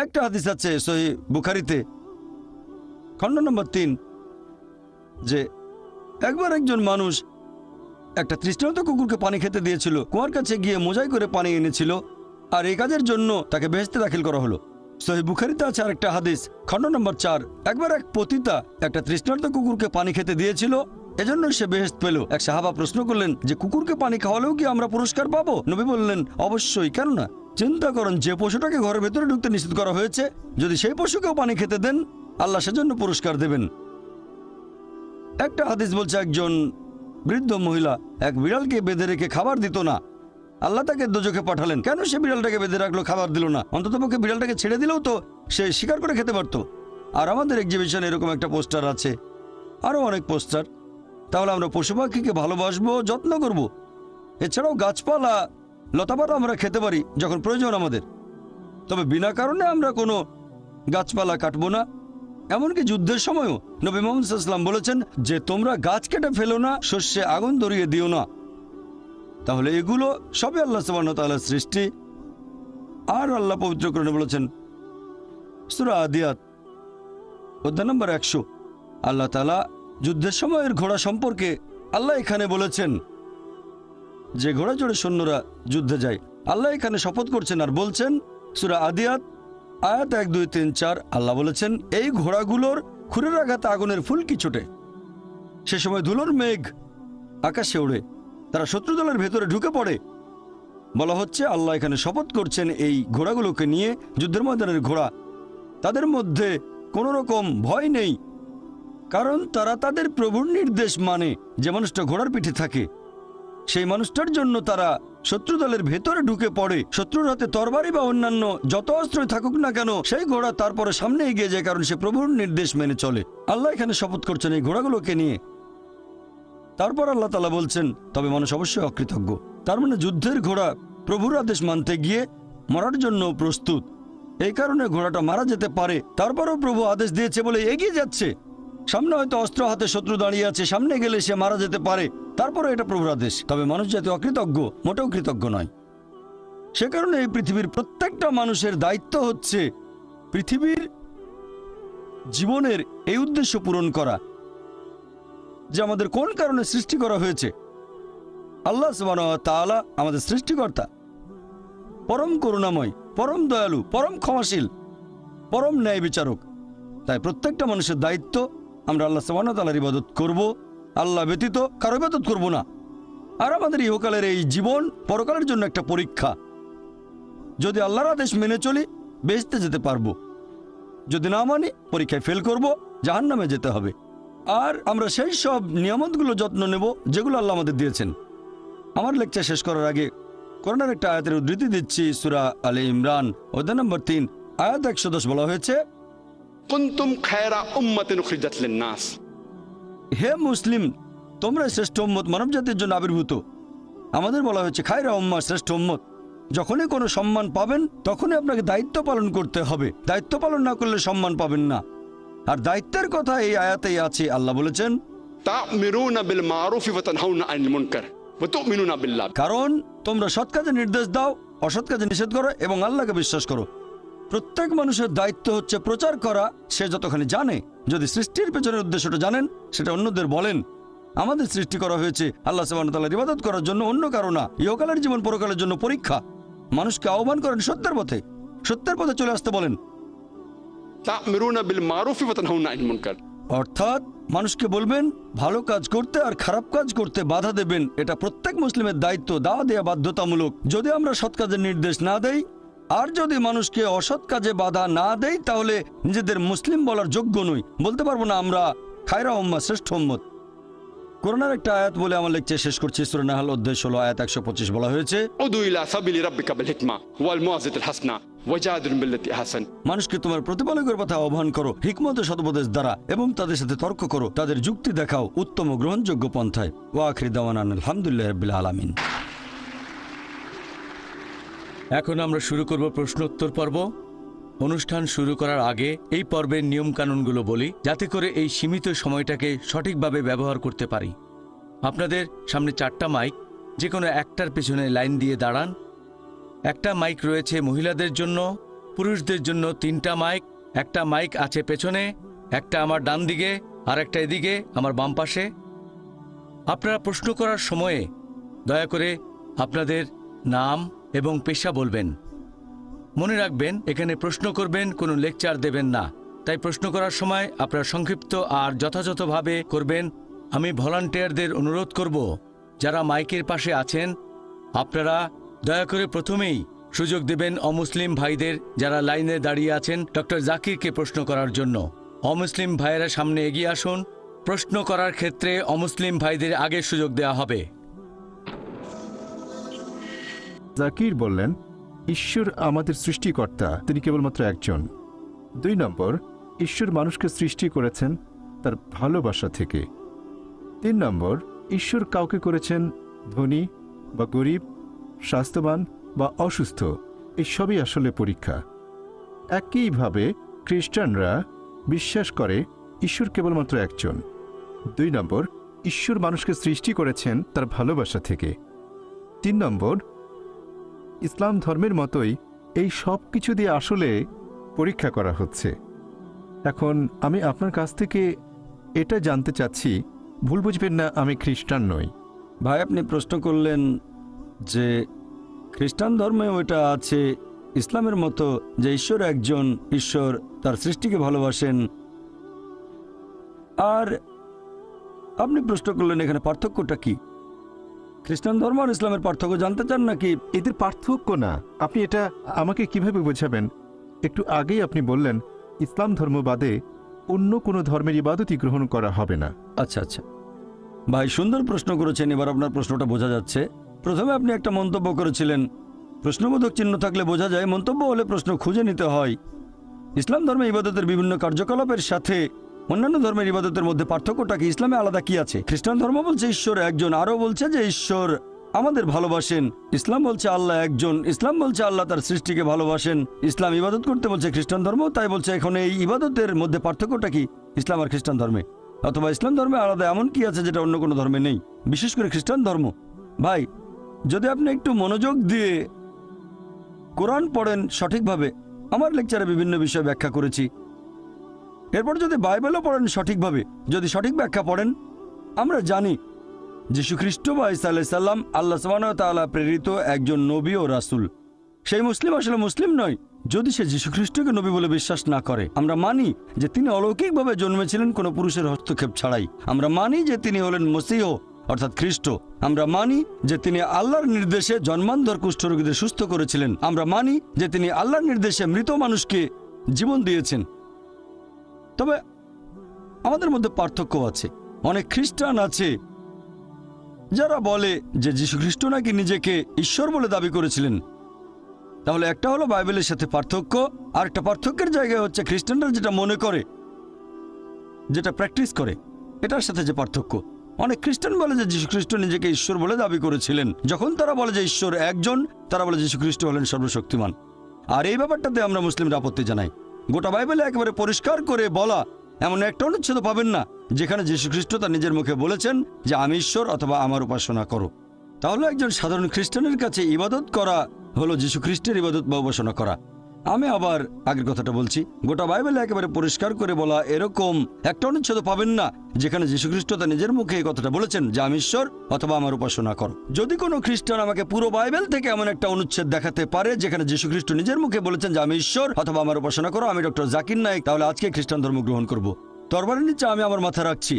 একটা হাদিস আছে সহিহ বুখারীতে খণ্ড নম্বর 3 যে একবার একজন মানুষ একটা তৃষ্ণার্ত কুকুরকে পানি খেতে দিয়েছিল, কুয়ার কাছে গিয়ে মোজাই করে পানি এনেছিল, আর এই কাজের জন্য তাকে বেহেশতে দাখিল করা হলো। সহিহ বুখারীতে আছে আরেকটা হাদিস খণ্ড নম্বর 4, একবার এক পতিতা একটা তৃষ্ণার্ত কুকুরকে পানি খেতে দিয়েছিল, এজন্য সে বেহেশত পেল। এক সাহাবা প্রশ্ন করলেন যে কুকুরকে পানি খাওয়ালেও কি আমরা পুরস্কার পাবো? নবী বললেন অবশ্যই, কেন না। চিন্তা করেন, যে পশুটাকে ঘরের ভেতরে ঢুকতে নিষেধ করা হয়েছে, যদি সেই পশুকেও পানি খেতে দেন আল্লাহ সেজন্য পুরস্কার দেবেন। একটা হাদিস বলছে একজন বৃদ্ধ মহিলা এক বিড়ালকে বেঁধে রেখে খাবার দিত না, আল্লাহ তাকে দোজখে পাঠালেন। কেন সে বিড়ালটাকে বেঁধে রাখলো, খাবার দিল না? অন্ততপক্ষে বিড়ালটাকে ছেড়ে দিলেও তো সে শিকার করে খেতে পারত। আর আমাদের এক্সিবিশনে এরকম একটা পোস্টার আছে, আরও অনেক পোস্টার। তাহলে আমরা পশু পাখিকে ভালোবাসবো, যত্ন করব। এছাড়াও গাছপালা লতাপাতা আমরা খেতে পারি যখন প্রয়োজন আমাদের, তবে বিনা কারণে আমরা কোনো গাছপালা কাটবো না। এমনকি যুদ্ধের সময়ও নবী মুহাম্মদ সাল্লাল্লাহু আলাইহি ওয়াসাল্লাম বলেছেন যে তোমরা গাছ কেটে ফেলো না, শস্যে আগুন ধরিয়ে দিও না। তাহলে এগুলো সবই আল্লাহ সুবহানাহু ওয়া তাআলার সৃষ্টি। আর আল্লাহ পবিত্র কোরআনে বলেছেন সূরা আদিয়াত অধ্যায় নম্বর 100, আল্লাহ তাআলা যুদ্ধের সময়ের ঘোড়া সম্পর্কে আল্লাহ এখানে বলেছেন যে ঘোড়া চড়ে সৈন্যরা যুদ্ধে যায়। আল্লাহ এখানে শপথ করছেন আর বলছেন সূরা আদিয়াত আয়াত 1, 2, 3, 4, আল্লাহ বলেছেন এই ঘোড়াগুলোর খুরের আঘাতে আগুনের ফুলকি ছোটে, সে সময় ধুলোর মেঘ আকাশে ওড়ে, তারা শত্রু দলের ভেতরে ঢুকে পড়ে। বলা হচ্ছে আল্লাহ এখানে শপথ করছেন এই ঘোড়াগুলোকে নিয়ে, যুদ্ধের ময়দানের ঘোড়া, তাদের মধ্যে কোনো রকম ভয় নেই, কারণ তারা তাদের প্রভুর নির্দেশ মানে। যে মানুষটা ঘোড়ার পিঠে থাকে সেই মানুষটার জন্য তারা শত্রু দলের ভেতরে ঢুকে পড়ে, শত্রুর হাতে তরবারি বা অন্যান্য যত অস্ত্রই থাকুক না কেন সেই ঘোড়া তারপরে সামনে এগিয়ে যায়, কারণ সে প্রভুর নির্দেশ মেনে চলে। আল্লাহ এখানে শপথ করছেন এই ঘোড়াগুলোকে নিয়ে। তারপর আল্লাহ তাআলা বলছেন তবে মানুষ অবশ্যই অকৃতজ্ঞ। তার মানে যুদ্ধের ঘোড়া প্রভুর আদেশ মানতে গিয়ে মরার জন্য প্রস্তুত। এই কারণে ঘোড়াটা মারা যেতে পারে, তারপরও প্রভু আদেশ দিয়েছে বলে এগিয়ে যাচ্ছে। সামনে হয়তো অস্ত্র হাতে শত্রু দাঁড়িয়ে আছে, সামনে গেলে সে মারা যেতে পারে, তারপরে এটা প্রভুর আদেশ। তবে মানুষ জাতি অকৃতজ্ঞ, মোটেও কৃতজ্ঞ নয়। সে কারণে এই পৃথিবীর প্রত্যেকটা মানুষের দায়িত্ব হচ্ছে পৃথিবীর জীবনের এই উদ্দেশ্য পূরণ করা যে আমাদের কোন কারণে সৃষ্টি করা হয়েছে। আল্লাহ সুবহানাহু ওয়া তাআলা আমাদের সৃষ্টিকর্তা, পরম করুণাময়, পরম দয়ালু, পরম ক্ষমাশীল, পরম ন্যায় বিচারক। তাই প্রত্যেকটা মানুষের দায়িত্ব আমরা আল্লাহ সুবহানাহু ওয়া তাআলার ইবাদত করব, আল্লাহ ব্যতীত কারো ইবাদত করব না। আর আমাদের ইহকালের এই জীবন পরকালের জন্য একটা পরীক্ষা। যদি আল্লাহর আদেশ মেনে চলি বেহেশতে যেতে পারবো, যদি না মানি পরীক্ষায় ফেল করব, জাহান্নামে যেতে হবে। আর আমরা সেই সব নিয়ামতগুলো যত্ন নেব যেগুলো আল্লাহ আমাদের দিয়েছেন। আমার লেকচার শেষ করার আগে কোরআনের একটা আয়াতের উদ্ধৃতি দিচ্ছি। সূরা আলে ইমরান অধ্যায় নম্বর 3 আয়াত 110 বলা হয়েছে, কুনতুম খায়রা উম্মাতিন উখরিজাত লিন-নাস, হে মুসলিম তোমরা শ্রেষ্ঠ উম্মত, মানব জাতির জন্য আবির্ভূত। আমাদের বলা হয়েছে খায়রা উম্মাহ, শ্রেষ্ঠ উম্মত। যখনই কোনো সম্মান পাবেন তখনই আপনাকে দায়িত্ব পালন করতে হবে, দায়িত্ব পালন না করলে সম্মান পাবেন না। আর দায়িত্বের কথা এই আয়াতেই আছে। আল্লাহ বলেছেন তা'মিরুনা বিল মারুফি ওয়া তানহাউনা আনিল মুনকার ওয়া তু'মিনুনা বিল্লাহ, কারণ তোমরা সৎ কাজে নির্দেশ দাও, অসৎ কাজে নিষেধ করো এবং আল্লাহকে বিশ্বাস করো। প্রত্যেক মানুষের দায়িত্ব হচ্ছে প্রচার করা, সে যতখানি জানে। যদি সৃষ্টির পেছনের উদ্দেশ্যটা জানেন সেটা অন্যদের বলেন। আমাদের সৃষ্টি করা হয়েছে আল্লাহ সুবহানাহু ওয়া তাআলার ইবাদত করার জন্য, অন্য কারো না। ইহকালের জীবন পরকালের জন্য পরীক্ষা। মানুষকে আহ্বান করেন সত্যের পথে, সত্যের পথে চলে আসতে বলেন। তা'মিরুনা বিল মারুফি ওয়া তানহাউনা আনিল মুনকার, অর্থাৎ মানুষকে বলবেন ভালো কাজ করতে আর খারাপ কাজ করতে বাধা দেবেন। এটা প্রত্যেক মুসলিমের দায়িত্ব, দাওয়াত দেয়া বাধ্যতামূলক। যদি আমরা সৎ কাজের নির্দেশ না দেই আর যদি মানুষকে অসৎ কাজে বাধা না দেই তাহলে নিজেদের মুসলিম বলার যোগ্য নই, বলতে পারবো না আমরা খায়রা উম্মাহ, শ্রেষ্ঠ উম্মত। কোরআনের একটা আয়াত বলে আমার লেকচার শেষ করছি। সূরা নাহল অধ্যায় 16 আয়াত 125 বলা হয়েছে, উদু ইলা সাবিলি রাব্বিকা বিল হিকমা ওয়াল মুআযাতিল হাসানা ওয়াজাদিল বিল্লাতি আহসান, মানুষকে তোমার প্রতিপালকের কথা আহ্বান করো হিকমত ও সদুপদেশ দ্বারা, এবং তাদের সাথে তর্ক করো, তাদের যুক্তি দেখাও উত্তম ও গ্রহণযোগ্য পন্থায়। ওয়া আখিরু দাওয়ানা আলহামদুলিল্লাহি রাব্বিল আলামিন। এখন আমরা শুরু করব প্রশ্নোত্তর পর্ব। অনুষ্ঠান শুরু করার আগে এই পর্বের নিয়মকানুনগুলো বলি, যাতে করে এই সীমিত সময়টাকে সঠিকভাবে ব্যবহার করতে পারি। আপনাদের সামনে 4টা মাইক, যে কোনো একটার পেছনে লাইন দিয়ে দাঁড়ান। একটা মাইক রয়েছে মহিলাদের জন্য, পুরুষদের জন্য 3টা মাইক, একটা মাইক আছে পেছনে, একটা আমার ডান দিকে আর একটা এদিকে আমার বাম পাশে। আপনারা প্রশ্ন করার সময়ে দয়া করে আপনাদের নাম এবং পেশা বলবেন। মনে রাখবেন, এখানে প্রশ্ন করবেন, কোনো লেকচার দেবেন না। তাই প্রশ্ন করার সময় আপনারা সংক্ষিপ্ত আর যথাযথভাবে করবেন। আমি ভলান্টিয়ারদের অনুরোধ করব, যারা মাইকের পাশে আছেন, আপনারা দয়া করে প্রথমেই সুযোগ দেবেন অমুসলিম ভাইদের যারা লাইনে দাঁড়িয়ে আছেন ডক্টর জাকিরকে প্রশ্ন করার জন্য। অমুসলিম ভাইয়েরা সামনে এগিয়ে আসুন। প্রশ্ন করার ক্ষেত্রে অমুসলিম ভাইদের আগে সুযোগ দেওয়া হবে। জাকির বললেন, ঈশ্বর আমাদের সৃষ্টিকর্তা, তিনি কেবলমাত্র একজন। 2 নম্বর, ঈশ্বর মানুষকে সৃষ্টি করেছেন তার ভালোবাসা থেকে। 3 নম্বর, ঈশ্বর কাউকে করেছেন ধনী বা গরিব, স্বাস্থ্যবান বা অসুস্থ, এই সবই আসলে পরীক্ষা। একইভাবে খ্রিস্টানরা বিশ্বাস করে ঈশ্বর কেবলমাত্র একজন। 2 নম্বর, ঈশ্বর মানুষকে সৃষ্টি করেছেন তার ভালোবাসা থেকে। 3 নম্বর, ইসলাম ধর্মের মতোই এই সব কিছু দিয়ে আসলে পরীক্ষা করা হচ্ছে। এখন আমি আপনার কাছ থেকে এটা জানতে চাচ্ছি, ভুল বুঝবেন না, আমি খ্রিস্টান নই। ভাই, আপনি প্রশ্ন করলেন যে খ্রিস্টান ধর্মে ওইটা আছে ইসলামের মতো যে ঈশ্বর একজন, ঈশ্বর তার সৃষ্টিকে ভালোবাসেন। আর আপনি প্রশ্ন করলেন এখানে পার্থক্যটা কি? খ্রিস্টান ধর্ম আর ইসলামের পার্থক্য জানতে চান নাকি? এদের পার্থক্য না, আপনি এটা আমাকে কিভাবে বোঝাবেন? একটু আগেই আপনি বললেন ইসলাম ধর্ম বাদে অন্য কোনো ধর্মের ইবাদতই গ্রহণ করা হবে না। আচ্ছা আচ্ছা ভাই, সুন্দর প্রশ্ন করেছেন। এবার আপনার প্রশ্নটা বোঝা যাচ্ছে। প্রথমে আপনি একটা মন্তব্য করেছিলেন, প্রশ্নবোধক চিহ্ন থাকলে বোঝা যায়, মন্তব্য হলে প্রশ্ন খুঁজে নিতে হয়। ইসলাম ধর্মে ইবাদতের বিভিন্ন কার্যকলাপের সাথে অন্যান্য ধর্মের ইবাদতের মধ্যে পার্থক্যটা কি? ইসলামে আলাদা কি আছে? খ্রিস্টান ধর্ম বলছে ঈশ্বর একজন, আরও বলছে যে ঈশ্বর আমাদের ভালোবাসেন। ইসলাম বলছে আল্লাহ একজন, ইসলাম বলছে আল্লাহ তার সৃষ্টিকে ভালোবাসেন। ইসলাম ইবাদত করতে বলছে খ্রিস্টান ধর্ম, তাই বলছে এখন এই ইবাদতের মধ্যে পার্থক্যটা কি ইসলাম আর খ্রিস্টান ধর্মে? অথবা ইসলাম ধর্মে আলাদা এমন কি আছে যেটা অন্য কোনো ধর্মে নেই, বিশেষ করে খ্রিস্টান ধর্ম? ভাই, যদি আপনি একটু মনোযোগ দিয়ে কোরআন পড়েন সঠিকভাবে, আমার লেকচারে বিভিন্ন বিষয় ব্যাখ্যা করেছি, এরপর যদি বাইবেলও পড়েন সঠিকভাবে, যদি সঠিক ব্যাখ্যা পড়েন, আমরা জানি যীশু খ্রিস্ট বা ঈসা আলাইহিস সালাম আল্লাহ সুবহানাহু ওয়া তাআলা প্রেরিত একজন নবী ও রাসূল। সেই মুসলিম আসলে মুসলিম নয় যদি সে যীশু খ্রিস্টকে নবী বলে বিশ্বাস না করে। আমরা মানি যে তিনি অলৌকিকভাবে জন্মেছিলেন কোনো পুরুষের হস্তক্ষেপ ছাড়াই। আমরা মানি যে তিনি হলেন মসীহ অর্থাৎ খ্রিস্ট। আমরা মানি যে তিনি আল্লাহর নির্দেশে জন্মান্ধর কুষ্ঠরোগীদের সুস্থ করেছিলেন। আমরা মানি যে তিনি আল্লাহর নির্দেশে মৃত মানুষকে জীবন দিয়েছেন। তবে আমাদের মধ্যে পার্থক্য আছে। অনেক খ্রিস্টান আছে যারা বলে যে যীশু খ্রিস্ট নাকি নিজেকে ঈশ্বর বলে দাবি করেছিলেন। তাহলে একটা হলো বাইবেলের সাথে পার্থক্য, আর একটা পার্থক্যের জায়গায় হচ্ছে খ্রিস্টানরা যেটা মনে করে, যেটা প্র্যাকটিস করে, এটার সাথে যে পার্থক্য। অনেক খ্রিস্টান বলে যে যীশু খ্রিস্ট নিজেকে ঈশ্বর বলে দাবি করেছিলেন। যখন তারা বলে যে ঈশ্বর একজন, তারা বলে যীশু খ্রিস্ট হলেন সর্বশক্তিমান। আর এই ব্যাপারটাতে আমরা মুসলিমরা আপত্তি জানাই। গোটা বাইবেলে একেবারে পরিষ্কার করে বলা এমন একটা অনুচ্ছেদ পাবেন না যেখানে যীশু খ্রিস্ট তার নিজের মুখে বলেছেন যে আমি ঈশ্বর অথবা আমার উপাসনা করো। তাহলে একজন সাধারণ খ্রিস্টানের কাছে ইবাদত করা হলো যীশু খ্রিস্টের ইবাদত বা উপাসনা করা। আমি আবার আগের কথাটা বলছি, গোটা বাইবেলে একেবারে পরিষ্কার করে বলা এরকম একটা অনুচ্ছেদ পাবেন না যেখানে যীশু খ্রিস্ট তার নিজের মুখে এই কথাটা বলেছেন যে আমি ঈশ্বর অথবা আমার উপাসনা করো। যদি কোনো খ্রিস্টান আমাকে পুরো বাইবেল থেকে এমন একটা অনুচ্ছেদ দেখাতে পারে যেখানে যীশু খ্রিস্ট নিজের মুখে বলেছেন যে আমি ঈশ্বর অথবা আমার উপাসনা করো, আমি ডক্টর জাকির নায়েক, তাহলে আজকে খ্রিস্টান ধর্ম গ্রহণ করব। তরবারের নিচে আমি আমার মাথা রাখছি।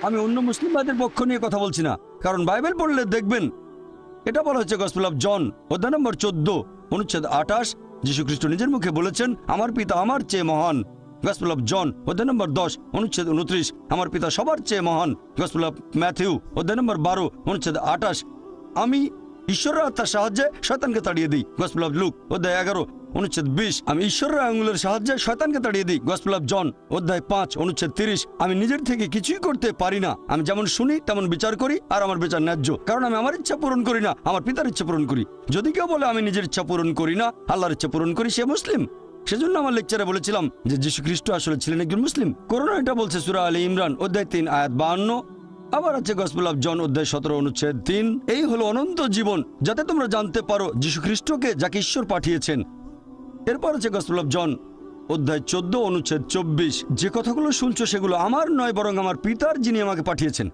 আমি অন্য মুসলিম ভাইদের পক্ষ নিয়ে কথা বলছি না, কারণ বাইবেল পড়লে দেখবেন এটা বলা হচ্ছে গসপেল অফ জন অধ্যায় নম্বর 14 অনুচ্ছেদ 28, যীশু খ্রিস্ট নিজের মুখে বলেছেন আমার পিতা আমার চেয়ে মহান। গসপেল অফ জন অধ্যায় নম্বর 10 অনুচ্ছেদ 29, আমার পিতা সবার চেয়ে মহান। গসপেল অফ ম্যাথিউ অধ্যায় নম্বর 12 অনুচ্ছেদ 28, আমি ঈশ্বরের আত্মার সাহায্যে শয়তানকে তাড়িয়ে দিই। গসপেল অফ লুক অধ্যায় 11 অনুচ্ছেদ 20, আমি ঈশ্বরের আঙুলের সাহায্যে শয়তানকে তাড়িয়ে দিই। গসপেল অফ জন অধ্যায় 5 অনুচ্ছেদ 30, আমি নিজের থেকে কিছুই করতে পারি না, আমি যেমন শুনি তেমন বিচার করি, আর আমার বিচার ন্যায্য, কারণ আমি আমার ইচ্ছা পূরণ করি না, আমার পিতার ইচ্ছা পূরণ করি। যদি কেউ বলে আমি নিজের ইচ্ছা পূরণ করি না, আল্লাহর ইচ্ছা পূরণ করি, সে মুসলিম। সেজন্য আমার লেকচারে বলেছিলাম যে যীশু খ্রিস্ট আসলে ছিলেন একজন মুসলিম। কোরআন এটা বলছে সূরা আলে ইমরান অধ্যায় 3 আয়াত 52, আবার আছে গসপেল অফ জন অধ্যায় 17 অনুচ্ছেদ 3, এই হলো অনন্ত জীবন, যাতে তোমরা জানতে পারো যীশু খ্রিস্টকে যাকে ঈশ্বর পাঠিয়েছেন। এরপর আছে গসপেল অফ জন অধ্যায় 14 অনুচ্ছেদ 24, যে কথাগুলো শুনছো সেগুলো আমার নয় বরং আমার পিতার যিনি আমাকে পাঠিয়েছেন।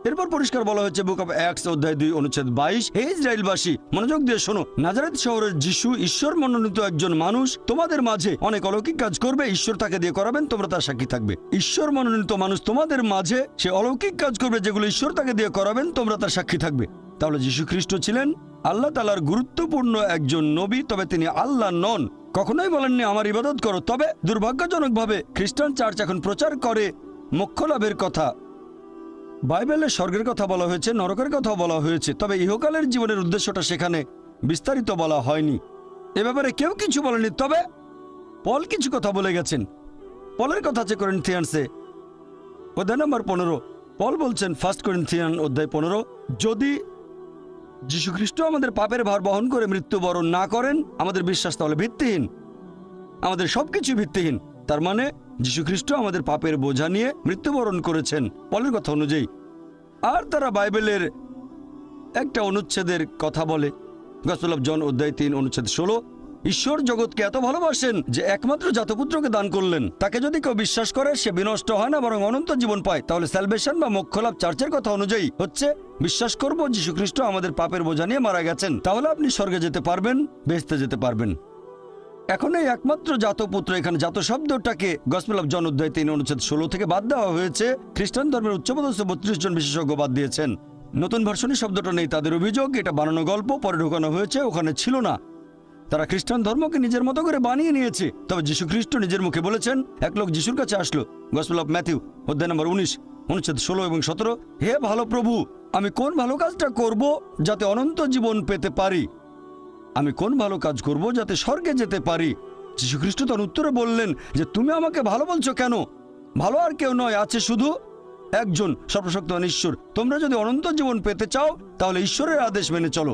এরপর পরিষ্কার বলা হয়েছে বুক অফ অ্যাক্টস অধ্যায় 2 অনুচ্ছেদ 22, হে ইসরায়েলবাসী মনোযোগ দিয়ে শোনো, নাজারেত শহরের যিশু ঈশ্বর মনোনীত একজন মানুষ, তোমাদের মাঝে অনেক অলৌকিক কাজ করবে, ঈশ্বর তাকে দিয়ে করাবেন, তোমরা তার সাক্ষী থাকবে। ঈশ্বর মনোনীত মানুষ তোমাদের মাঝে সে অলৌকিক কাজ করবে যেগুলো ঈশ্বর তাকে দিয়ে করাবেন, তোমরা তার সাক্ষী থাকবে। তাহলে যীশু খ্রিস্ট ছিলেন আল্লাহ তাআলার গুরুত্বপূর্ণ একজন নবী, তবে তিনি আল্লাহ নন। কখনোই বলেননি আমার ইবাদত করো। তবে দুর্ভাগ্যজনকভাবে খ্রিস্টান চার্চ এখন প্রচার করে মোক্ষ লাভের কথা। বাইবেলে স্বর্গের কথা বলা হয়েছে, নরকের কথা বলা হয়েছে, তবে ইহকালের জীবনের উদ্দেশ্যটা সেখানে বিস্তারিত বলা হয়নি। এ ব্যাপারে কেউ কিছু বলেনি, তবে পল কিছু কথা বলে গেছেন। পলের কথা আছে করিন্থিয়ানসে অধ্যায় নম্বর 15। পল বলছেন 1 করিন্থিয়ান অধ্যায় 15, যদি যীশুখ্রিস্ট আমাদের পাপের ভার বহন করে মৃত্যুবরণ না করেন, আমাদের বিশ্বাস তাহলে ভিত্তিহীন, আমাদের সবকিছু ভিত্তিহীন। তার মানে যীশুখ্রিস্ট আমাদের পাপের বোঝা নিয়ে মৃত্যুবরণ করেছেন পলের কথা অনুযায়ী। আর তারা বাইবেলের একটা অনুচ্ছেদের কথা বলে, গসপেল অফ জন অধ্যায় 3 অনুচ্ছেদ 16, ঈশ্বর জগৎকে এত ভালোবাসেন যে একমাত্র জাতপুত্রকে দান করলেন, তাকে যদি কেউ বিশ্বাস করে সে বিনষ্ট হয় না বরং অনন্ত জীবন পায়। তাহলে স্যালভেশন বা মোক্ষলাভ চার্চের কথা অনুযায়ী হচ্ছে বিশ্বাস করব যীশুখ্রিস্ট আমাদের পাপের বোঝা নিয়ে মারা গেছেন, তাহলে আপনি স্বর্গে যেতে পারবেন, বেহেশতে যেতে পারবেন। এখন এই একমাত্র জাতপুত্র, এখানে জাত শব্দটাকে গসপেল অফ জন অধ্যায় 3 অনুচ্ছেদ 16 থেকে বাদ দেওয়া হয়েছে। খ্রিস্টান ধর্মের উচ্চপদস্থ 32 জন বিশেষজ্ঞ বাদ দিয়েছেন। নতুন ভার্সনে শব্দটা নেই, তাদের অভিযোগ এটা বানানো গল্প, পরে ঢোকানো হয়েছে, ওখানে ছিল না। তারা খ্রিস্টান ধর্মকে নিজের মতো করে বানিয়ে নিয়েছে। তবে যীশু খ্রিস্ট নিজের মুখে বলেছেন, এক লোক যিশুর কাছে আসলো, গসপেল অফ ম্যাথিউ অধ্যায় নম্বর 19 অনুচ্ছেদ 16 এবং 17, হে ভালো প্রভু, আমি কোন ভালো কাজটা করব যাতে অনন্ত জীবন পেতে পারি? আমি কোন ভালো কাজ করব যাতে স্বর্গে যেতে পারি? যীশু খ্রিস্ট তখন উত্তরে বললেন যে তুমি আমাকে ভালো বলছো কেন? ভালো আর কেউ নয়, আছে শুধু একজন, সর্বশক্তিমান ঈশ্বর। তোমরা যদি অনন্ত জীবন পেতে চাও তাহলে ঈশ্বরের আদেশ মেনে চলো।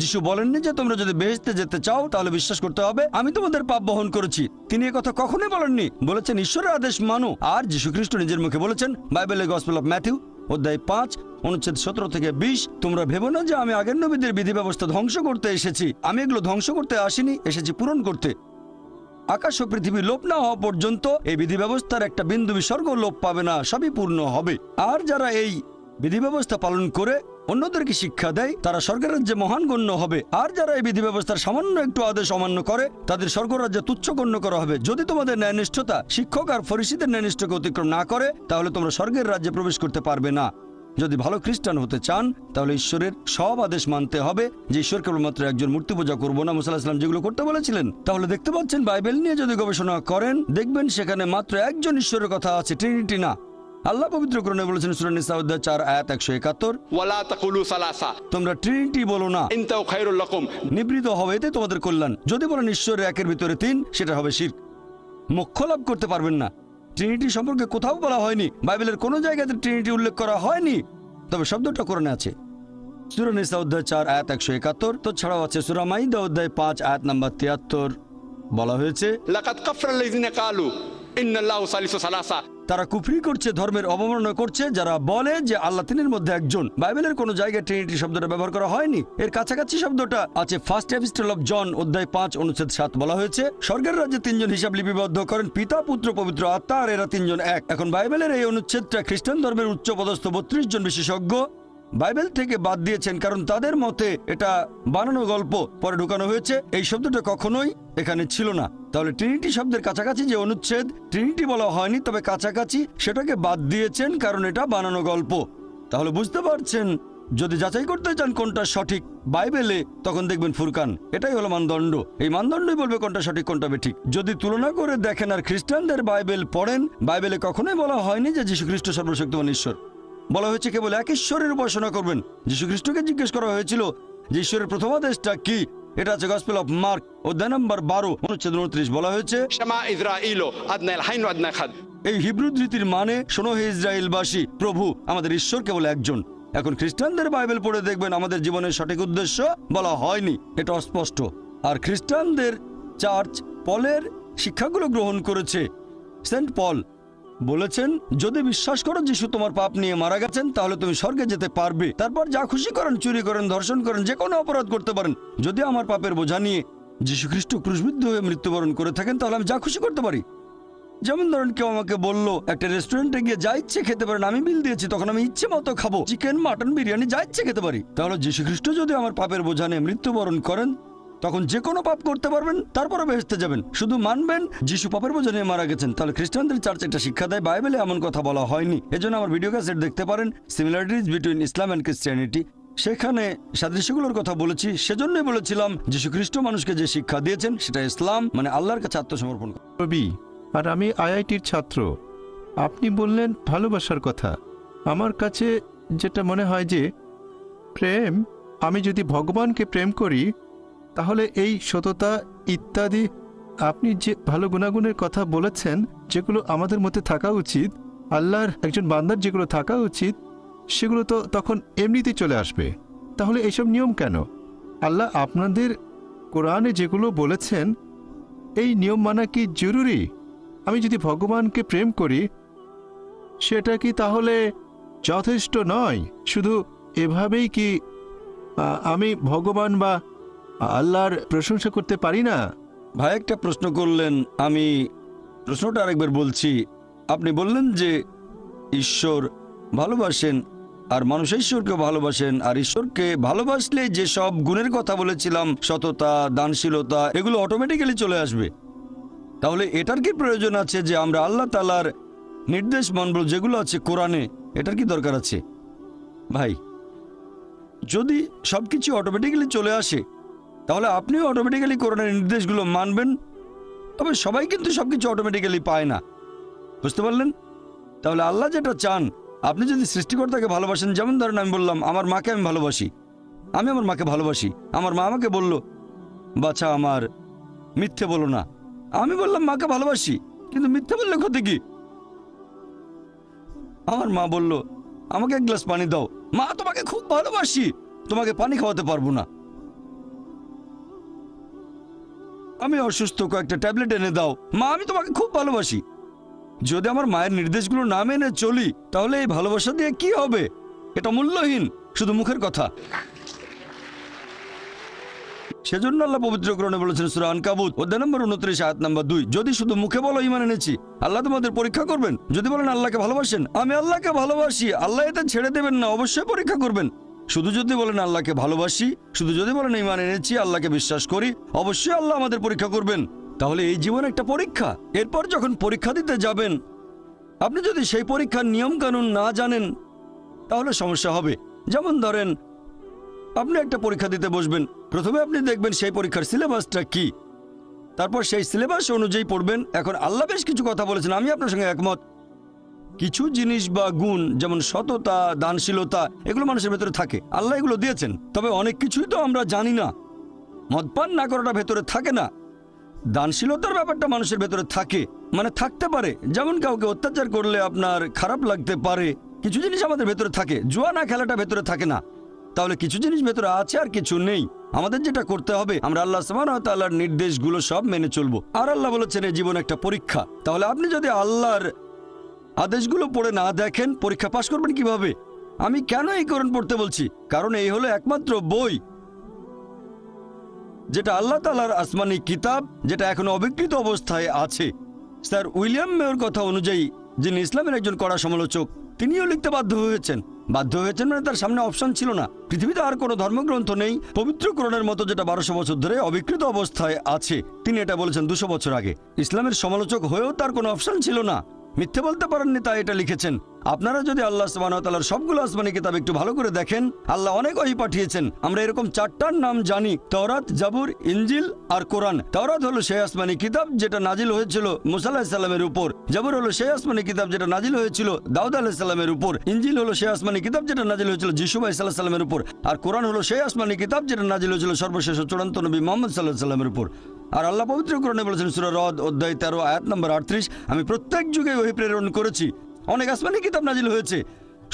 যিশু বলেননি যে তোমরা যদি বেহেশতে যেতে চাও তাহলে বিশ্বাস করতে হবে আমি তোমাদের পাপ বহন করেছি। তিনি কথা কখনোই বলেননি, বলেছেন ঈশ্বরের আদেশ মানো। আর যীশু খ্রিস্ট নিজের মুখে বলেছেন বাইবেলের গসপেল অফ ম্যাথিউ অধ্যায় 5 অনুচ্ছেদ 17 থেকে 20, তোমরা ভেবো না যে আমি আগের নবীদের বিধি ব্যবস্থা ধ্বংস করতে এসেছি। আমি এগুলো ধ্বংস করতে আসিনি, এসেছি পূরণ করতে। আকাশ ও পৃথিবী লোপ না হওয়া পর্যন্ত এই বিধি ব্যবস্থার একটা বিন্দু বিসর্গ লোপ পাবে না, সবই পূর্ণ হবে। আর যারা এই বিধি ব্যবস্থা পালন করে অন্যদেরকে শিক্ষা দেয় তারা স্বর্গের রাজ্যে মহান গণ্য হবে। আর যারা এই বিধি ব্যবস্থার সামান্য একটু আদেশ অমান্য করে তাদের স্বর্গরাজ্যে তুচ্ছ গণ্য করা হবে। যদি তোমাদের ন্যায়নিষ্ঠতা শিক্ষক আর ফরিসীদের ন্যায়নিষ্ঠকে অতিক্রম না করে তাহলে তোমরা স্বর্গের রাজ্যে প্রবেশ করতে পারবে না। যদি ভালো খ্রিস্টান হতে চান তাহলে ঈশ্বরের সব আদেশ মানতে হবে, যে ঈশ্বর কেবলমাত্র একজন, মূর্তি পূজা করবো না, মুসা আলাইহিস সালাম যেগুলো করতে বলেছিলেন। তাহলে দেখতে পাচ্ছেন বাইবেল নিয়ে যদি গবেষণা করেন দেখবেন সেখানে মাত্র একজন ঈশ্বরের কথা আছে, ট্রিনিটি না। আল্লাহ পবিত্র কোরআনে বলেছেন সূরা নিসা অধ্যায় 4 আয়াত 171, ওয়ালা তাকুলু সালাসা, তোমরা ট্রিনিটি বলো না, ইনতাও খায়রুল লাকুম, নিবৃত হবে, এতে তোমাদের কল্যাণ। যদি বলেন ঈশ্বরের একের ভিতরে 3, সেটা হবে শিরক, মোক্ষ লাভ করতে পারবেন না। ট্রিনিটি সম্পর্কে কোথাও বলা হয়নি, বাইবেলের কোনো জায়গাতে ট্রিনিটি উল্লেখ করা হয়নি, তবে শব্দটা কোরআনে আছে। সূরা নিসা অধ্যায় 4 আয়াত 171, তো ছাড়াও আছে সূরা মাইদা অধ্যায় 5 আয়াত নাম্বার 73, বলা হয়েছে লাকাদ কাফারাল্লাযিনা ক্বালু ইন্নাল্লাহু সালিসু সালাসা, তারা কুফরি করছে, ধর্মের অবমাননা করছে যারা বলে যে আল্লাহ তিনের মধ্যে একজন। বাইবেলের কোনো জায়গায় ট্রিনিটি শব্দটা ব্যবহার করা হয়নি। এর কাছাকাছি শব্দটা আছে ফার্স্ট এপিস্টল অফ জন অধ্যায় 5 অনুচ্ছেদ 7, বলা হয়েছে স্বর্গের রাজ্যে 3 জন হিসাব লিপিবদ্ধ করেন, পিতা, পুত্র, পবিত্র আত্মা, আর এরা 3 জন এক। এখন বাইবেলের এই অনুচ্ছেদটা খ্রিস্টান ধর্মের উচ্চপদস্থ 32 জন বিশেষজ্ঞ বাইবেল থেকে বাদ দিয়েছেন, কারণ তাদের মতে এটা বানানো গল্প, পরে ঢুকানো হয়েছে। এই শব্দটা কখনোই এখানে ছিল না। তাহলে ট্রিনিটি শব্দের কাছাকাছি যে অনুচ্ছেদ, ট্রিনিটি বলা হয়নি তবে কাছাকাছি, সেটাকে বাদ দিয়েছেন কারণ এটা বানানো গল্প। তাহলে বুঝতে পারছেন, যদি যাচাই করতে চান কোনটা সঠিক বাইবেলে, তখন দেখবেন ফুরকান, এটাই হলো মানদণ্ড। এই মানদণ্ডই বলবে কোনটা সঠিক কোনটা বেঠিক। যদি তুলনা করে দেখেন আর খ্রিস্টানদের বাইবেল পড়েন, বাইবেলে কখনোই বলা হয়নি যে যীশু খ্রিস্ট সর্বশক্তিমান ঈশ্বর। বলা হয়েছে কেবল এক ঈশ্বরের উপাসনা করবেন। যীশু খ্রিস্টকে জিজ্ঞেস করা হয়েছিল যে ঈশ্বরের প্রথম আদেশটা কি। এটা আছে গসপেল অফ মার্ক অধ্যায় নম্বর 12 অনুচ্ছেদ 29, বলা হয়েছে শামা ইসরাঈলু আদনাল হাইন ওয়া আদনা খাদ, এই হিব্রু রীতির মানে শোনো হে ইসরায়েলবাসী, প্রভু আমাদের ঈশ্বর কেবল একজন। এখন খ্রিস্টানদের বাইবেল পড়ে দেখবেন আমাদের জীবনের সঠিক উদ্দেশ্য বলা হয়নি, এটা অস্পষ্ট। আর খ্রিস্টানদের চার্চ পলের শিক্ষাগুলো গ্রহণ করেছে। সেন্ট পল বলেছেন যদি বিশ্বাস করো যিশু তোমার পাপ নিয়ে মারা গেছেন তাহলে তুমি স্বর্গে যেতে পারবে। তারপর যা খুশি করেন, চুরি করেন, ধর্ষণ করেন, যে কোনো অপরাধ করতে পারেন, যদি আমার পাপের বোঝা নিয়ে যিশু খ্রিস্ট ক্রুশবিদ্ধ হয়ে মৃত্যুবরণ করে থাকেন তাহলে আমি যা খুশি করতে পারি। যেমন ধরেন কেউ আমাকে বলল একটা রেস্টুরেন্টে গিয়ে যা ইচ্ছে খেতে পারেন, আমি বিল দিয়েছি, তখন আমি ইচ্ছে মতো খাবো, চিকেন, মাটন, বিরিয়ানি যা ইচ্ছে খেতে পারি। তাহলে যিশু খ্রিস্ট যদি আমার পাপের বোঝা নিয়ে মৃত্যুবরণ করেন তখন যে কোনো পাপ করতে পারবেন, তারপরে বেহেশতে যাবেন, শুধু মানবেন যিশু পাপের বোঝা নিয়ে মারা গেছেন। তাহলে খ্রিস্টানদের চার্চ এটা শিক্ষা দেয়, বাইবেলে এমন কথা বলা হয়নি। এজন্য আমার ভিডিও ক্যাসেট দেখতে পারেন, similarities between Islam and Christianity, সেখানে সাদৃশ্যগুলোর কথা বলেছি। সেজন্যই বলেছিলাম যিশু খ্রিস্ট মানুষকে যে শিক্ষা দিয়েছেন সেটা ইসলাম, মানে আল্লাহর কাছে আত্মসমর্পণ করা। রবি, আর আমি আইআইটির ছাত্র। আপনি বললেন ভালোবাসার কথা। আমার কাছে যেটা মনে হয় যে প্রেম, আমি যদি ভগবানকে প্রেম করি তাহলে এই সততা ইত্যাদি আপনি যে ভালো গুণাগুণের কথা বলেছেন যেগুলো আমাদের মধ্যে থাকা উচিত, আল্লাহর একজন বান্দার যেগুলো থাকা উচিত, সেগুলো তো তখন এমনিতেই চলে আসবে। তাহলে এইসব নিয়ম কেন? আল্লাহ আপনাদের কোরআনে যেগুলো বলেছেন এই নিয়ম মানা কি জরুরি? আমি যদি ভগবানকে প্রেম করি সেটা কি তাহলে যথেষ্ট নয়? শুধু এভাবেই কি আমি ভগবান বা আল্লাহর প্রশংসা করতে পারি না? ভাই একটা প্রশ্ন করলেন, আমি প্রশ্নটা আরেকবার বলছি। আপনি বললেন যে ঈশ্বর ভালোবাসেন আর মানুষ ঈশ্বরকে ভালোবাসেন, আর ঈশ্বরকে ভালোবাসলে যে সব গুণের কথা বলেছিলাম, সততা, দানশীলতা, এগুলো অটোমেটিক্যালি চলে আসবে। তাহলে এটার কি প্রয়োজন আছে যে আমরা আল্লাহ তাআলার নির্দেশ মানব যেগুলো আছে কোরআনে? এটার কি দরকার আছে? ভাই, যদি সবকিছু অটোমেটিক্যালি চলে আসে তাহলে আপনিও অটোমেটিক্যালি কোরআনের নির্দেশগুলো মানবেন। তবে সবাই কিন্তু সবকিছু অটোমেটিক্যালি পায় না, বুঝতে পারলেন? তাহলে আল্লাহ যেটা চান, আপনি যদি সৃষ্টিকর্তাকে ভালোবাসেন, যেমন ধরেন আমি বললাম আমার মাকে আমি ভালোবাসি, আমি আমার মাকে ভালোবাসি। আমার মা আমাকে বলল বাছা আমার মিথ্যে বলো না, আমি বললাম মাকে ভালোবাসি, কিন্তু মিথ্যে বললে ক্ষতি কি? আমার মা বলল আমাকে এক গ্লাস পানি দাও, মা তোমাকে খুব ভালোবাসি, তোমাকে পানি খাওয়াতে পারবো না। আমি অসুস্থ, কয়েকটা ট্যাবলেট এনে দাও, মা আমি তোমাকে খুব ভালোবাসি। যদি আমার মায়ের নির্দেশগুলো না মেনে চলি তাহলে এই ভালোবাসা দিয়ে কি হবে? এটা মূল্যহীন, শুধু মুখের কথা। সেজন্য আল্লাহ পবিত্র কোরআনে বলেছেন সূরা আনকাবুত অধ্যায় নম্বর 29 আয়াত নম্বর 2, যদি শুধু মুখে বলো ঈমান এনেছি, আল্লাহ তোমাদের পরীক্ষা করবেন। যদি বলেন আল্লাহকে ভালোবাসেন, আমি আল্লাহকে ভালোবাসি, আল্লাহ এতে ছেড়ে দেবেন না, অবশ্যই পরীক্ষা করবেন। শুধু যদি বলেন আল্লাহকে ভালোবাসি, শুধু যদি বলেন ঈমান এনেছি, আল্লাহকে বিশ্বাস করি, অবশ্যই আল্লাহ আমাদের পরীক্ষা করবেন। তাহলে এই জীবন একটা পরীক্ষা। এরপর যখন পরীক্ষা দিতে যাবেন, আপনি যদি সেই পরীক্ষার নিয়ম কানুন না জানেন তাহলে সমস্যা হবে। যেমন ধরেন আপনি একটা পরীক্ষা দিতে বসবেন, প্রথমে আপনি দেখবেন সেই পরীক্ষার সিলেবাসটা কি, তারপর সেই সিলেবাস অনুযায়ী পড়বেন। এখন আল্লাহ বেশ কিছু কথা বলেছেন, আমি আপনার সঙ্গে একমত। কিছু জিনিস বা গুণ যেমন সততা, দানশীলতা, এগুলো মানুষের ভেতরে থাকে, আল্লাহ এগুলো দিয়েছেন। তবে অনেক কিছুই তো আমরা জানি না। মদপান না করাটা ভেতরে থাকে না, দানশীলতার ব্যাপারটা মানুষের ভেতরে থাকে, মানে থাকতে পারে। যেমন কাউকে অত্যাচার করলে আপনার খারাপ লাগতে পারে, কিছু জিনিস আমাদের ভেতরে থাকে। জুয়া না খেলাটা ভেতরে থাকে না। তাহলে কিছু জিনিস ভেতরে আছে আর কিছু নেই। আমাদের যেটা করতে হবে, আমরা আল্লাহ সুবহানাহু ওয়া তাআলার নির্দেশগুলো সব মেনে চলবো। আর আল্লাহ বলেছেন এই জীবন একটা পরীক্ষা। তাহলে আপনি যদি আল্লাহর আদেশগুলো পড়ে না দেখেন, পরীক্ষা পাশ করবেন কিভাবে? আমি কেন এই কোরআন পড়তে বলছি? কারণ এই হলো একমাত্র বই যেটা আল্লাহ তাআলার আসমানি কিতাব, যেটা এখনো অবিকৃত অবস্থায় আছে। স্যার উইলিয়াম মেয়র কথা অনুযায়ী, যিনি ইসলামের একজন কড়া সমালোচক, তিনিও লিখতে বাধ্য হয়েছেন মানে তার সামনে অপশন ছিল না। পৃথিবীতে আর কোনো ধর্মগ্রন্থ নেই পবিত্র কোরআনের মতো যেটা 1200 বছর ধরে অবিকৃত অবস্থায় আছে। তিনি এটা বলেছেন 200 বছর আগে। ইসলামের সমালোচক হয়েও তার কোনো অপশন ছিল না, মিথ্যে বলতে পারেননি, তাই এটা লিখেছেন। আপনারা যদি আল্লাহ সুবহানাহু ওয়া তাআলার সবগুলো আসমানি কিতাব একটু ভালো করে দেখেন, আল্লাহ অনেক ওহী পাঠিয়েছেন। আমরা এরকম 4টার নাম জানি, তাওরাত, জাবুর, ইনজিল আর কোরআন। তাওরাত হলো সেই আসমানি কিতাব যেটা নাজিল হয়েছিল মুসা আলাইহিস সালামের উপর। জাবুর হলো সেই আসমানি কিতাব যেটা নাজিল হয়েছিল দাউদ আলাইহিস সালামের উপর। ইনজিল হলো সেই আসমানি কিতাব যেটা নাজিল হয়েছিল যিশু আলাইহিস সালামের উপর। আর কোরআন হলো সেই আসমানি কিতাব যেটা নাজিল হয়েছিল সর্বশেষ চূড়ান্ত নবী মুহাম্মদ সাল্লাল্লাহু আলাইহি সাল্লামের উপর। আর আল্লাহ পবিত্র কোরআনে বলেছেন সূরা রদ অধ্যায় 13 আয়াত নম্বর 38, আমি প্রত্যেক যুগে ওহী প্রেরণ করেছি। অনেক আসমানি কিতাব নাজিল হয়েছে,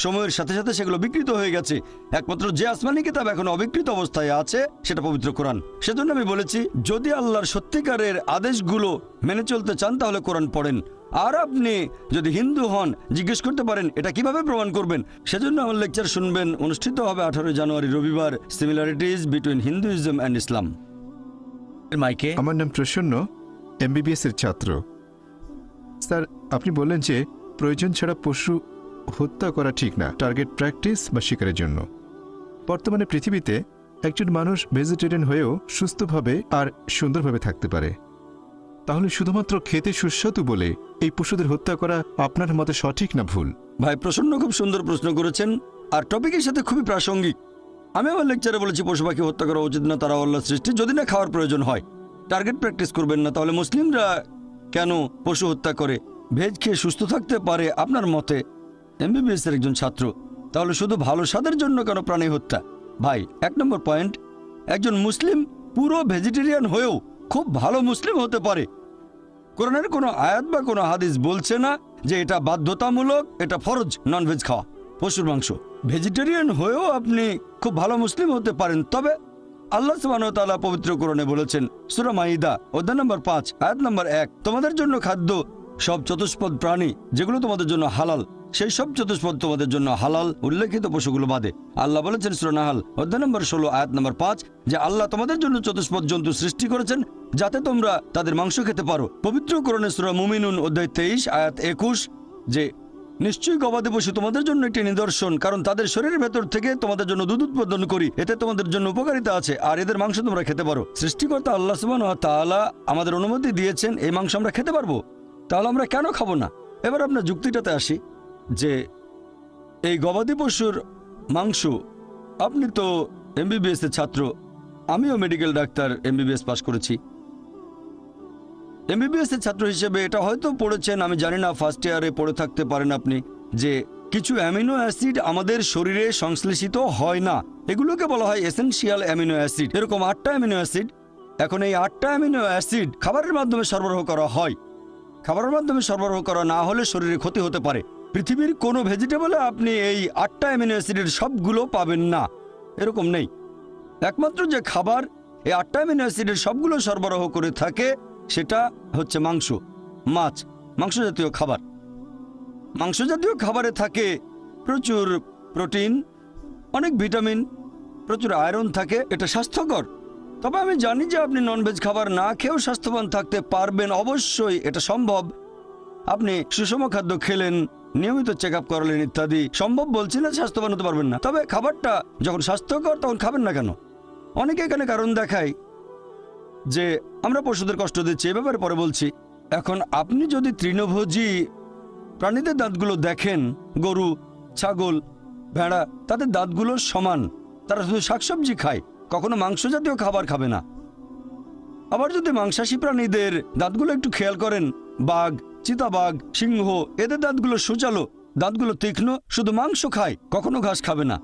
সময়ের সাথে সাথে সেগুলো বিকৃত হয়ে গেছে। একমাত্র যে আসমানি কিতাব এখন অবিকৃত অবস্থায় আছে সেটা পবিত্র কোরআন। সেজন্য আমি বলেছি, যদি আল্লাহর সত্যিকারের আদেশগুলো মেনে চলতে চান তাহলে কোরআন পড়েন। আর আপনি যদি হিন্দু হন জিজ্ঞেস করতে পারেন এটা কিভাবে প্রমাণ করবেন। সেজন্য আমার লেকচার শুনবেন, অনুষ্ঠিত হবে 18 জানুয়ারি রবিবার, সিমিলারিটিজ বিটুইন হিন্দুইজম অ্যান্ড ইসলাম। মাইকে। আমার নাম প্রসন্ন, এমবিবিএস এর ছাত্র। স্যার, আপনি বললেন যে প্রয়োজন ছাড়া পশু হত্যা করা ঠিক না, টার্গেট প্র্যাকটিস বা শিকারের জন্য। বর্তমানে পৃথিবীতে একজন মানুষ ভেজিটেরিয়ান হয়েও সুস্থভাবে আর সুন্দরভাবে থাকতে পারে। তাহলে শুধুমাত্র খেতে সুস্বাদু বলে এই পশুদের হত্যা করা আপনার মতে সঠিক না ভুল? ভাই প্রসন্ন খুব সুন্দর প্রশ্ন করেছেন আর টপিকের সাথে খুবই প্রাসঙ্গিক। আমি আমার লেকচারে বলেছি পশু পাখি হত্যা করা উচিত না, তারা আল্লাহর সৃষ্টি, যদি না খাওয়ার প্রয়োজন হয়। টার্গেট প্র্যাকটিস করবেন না। তাহলে মুসলিমরা কেন পশু হত্যা করে? ভেজ খেয়ে সুস্থ থাকতে পারে আপনার মতে, এমবিবিএস এর একজন ছাত্র, তাহলে শুধু ভালো স্বাদের জন্য কেন প্রাণী হত্যা? ভাই 1 নম্বর পয়েন্ট, একজন মুসলিম পুরো ভেজিটেরিয়ান হয়েও খুব ভালো মুসলিম হতে পারে। কোরআনের কোনো আয়াত বা কোনো হাদিস বলছে না যে এটা বাধ্যতামূলক, এটা ফরজ ননভেজ খাওয়া, পশুর মাংস। ভেজিটেরিয়ান হয়েও আপনি খুব ভালো মুসলিম হতে পারেন। তবে আল্লাহ সুবহানাহু ওয়া তাআলা পবিত্র কোরআনে বলেছেন, সূরা মাইদা অধ্যায় নম্বর 5 আয়াত নম্বর 1, তোমাদের জন্য খাদ্য সব চতুষ্পদ প্রাণী যেগুলো তোমাদের জন্য হালাল, সেই সব চতুষ্পদ তোমাদের জন্য হালাল, উল্লেখিত পশুগুলো বাদে। আল্লাহ বলেছেন সূরা নাহাল অধ্যায় নম্বর 16 আয়াত নম্বর 5 যে আল্লাহ তোমাদের জন্য চতুষ্পদ জন্তু সৃষ্টি করেছেন যাতে তোমরা তাদের মাংস খেতে পারো। পবিত্র কোরআনে সূরা মুমিনুন অধ্যায় 23 আয়াত 21 যে নিশ্চয়ই গবাদি পশু তোমাদের জন্য একটি নিদর্শন, কারণ তাদের শরীরের ভেতর থেকে তোমাদের জন্য দুধ উৎপাদন করি, এতে তোমাদের জন্য উপকারিতা আছে, আর এদের মাংস তোমরা খেতে পারো। সৃষ্টিকর্তা আল্লাহ সুবহানাহু ওয়া তাআলা আমাদের অনুমতি দিয়েছেন এই মাংস আমরা খেতে পারবো, তাহলে আমরা কেন খাবো না? এবার আপনার যুক্তিটাতে আসি যে এই গবাদি পশুর মাংস, আপনি তো এমবিবিএস এর ছাত্র, আমিও মেডিকেল ডাক্তার, এমবিবিএস পাশ করেছি। এমবিবিএস এর ছাত্র হিসেবে এটা হয়তো পড়েছেন, আমি জানি না, ফার্স্ট ইয়ারে পড়ে থাকতে পারেন আপনি, যে কিছু অ্যামিনো অ্যাসিড আমাদের শরীরে সংশ্লেষিত হয় না, এগুলোকে বলা হয় এসেনশিয়াল অ্যামিনো অ্যাসিড। এরকম 8টা অ্যামিনো অ্যাসিড। এখন এই 8টা অ্যামিনো অ্যাসিড খাবারের মাধ্যমে সরবরাহ করা হয়। খাবারের মাধ্যমে সরবরাহ করা না হলে শরীরে ক্ষতি হতে পারে। পৃথিবীর কোনো ভেজিটেবলে আপনি এই 8টা অ্যামিনো অ্যাসিডের সবগুলো পাবেন না, এরকম নেই। একমাত্র যে খাবার এই 8টা অ্যামিনো অ্যাসিডের সবগুলো সরবরাহ করে থাকে সেটা হচ্ছে মাংস, মাছ, মাংস জাতীয় খাবার। মাংস জাতীয় খাবারে থাকে প্রচুর প্রোটিন, অনেক ভিটামিন, প্রচুর আয়রন থাকে, এটা স্বাস্থ্যকর। তবে আমি জানি যে আপনি ননভেজ খাবার না খেয়েও স্বাস্থ্যবান থাকতে পারবেন, অবশ্যই এটা সম্ভব। আপনি সুষম খাদ্য খেলেন, নিয়মিত চেক আপ করালেন ইত্যাদি, সম্ভব বলছি না স্বাস্থ্যবান হতে পারবেন না। তবে খাবারটা যখন স্বাস্থ্যকর তখন খাবেন না কেন? অনেকে এখানে কারণ দেখায় যে আমরা পশুদের কষ্ট দিচ্ছি, এ ব্যাপারে পরে বলছি। এখন আপনি যদি তৃণভোজী প্রাণীদের দাঁতগুলো দেখেন, গরু, ছাগল, ভেড়া, তাদের দাঁতগুলো সমান, তারা শুধু শাকসবজি খায়, কখনো মাংস জাতীয় খাবার খাবে না। আবার যদি মাংসাশী প্রাণীদের দাঁতগুলো একটু খেয়াল করেন, বাঘ, চিতাবাঘ, সিংহ, এদের দাঁতগুলো সূচালো, দাঁতগুলো তীক্ষ্ণ, শুধু মাংস খায়, কখনো ঘাস খাবে না।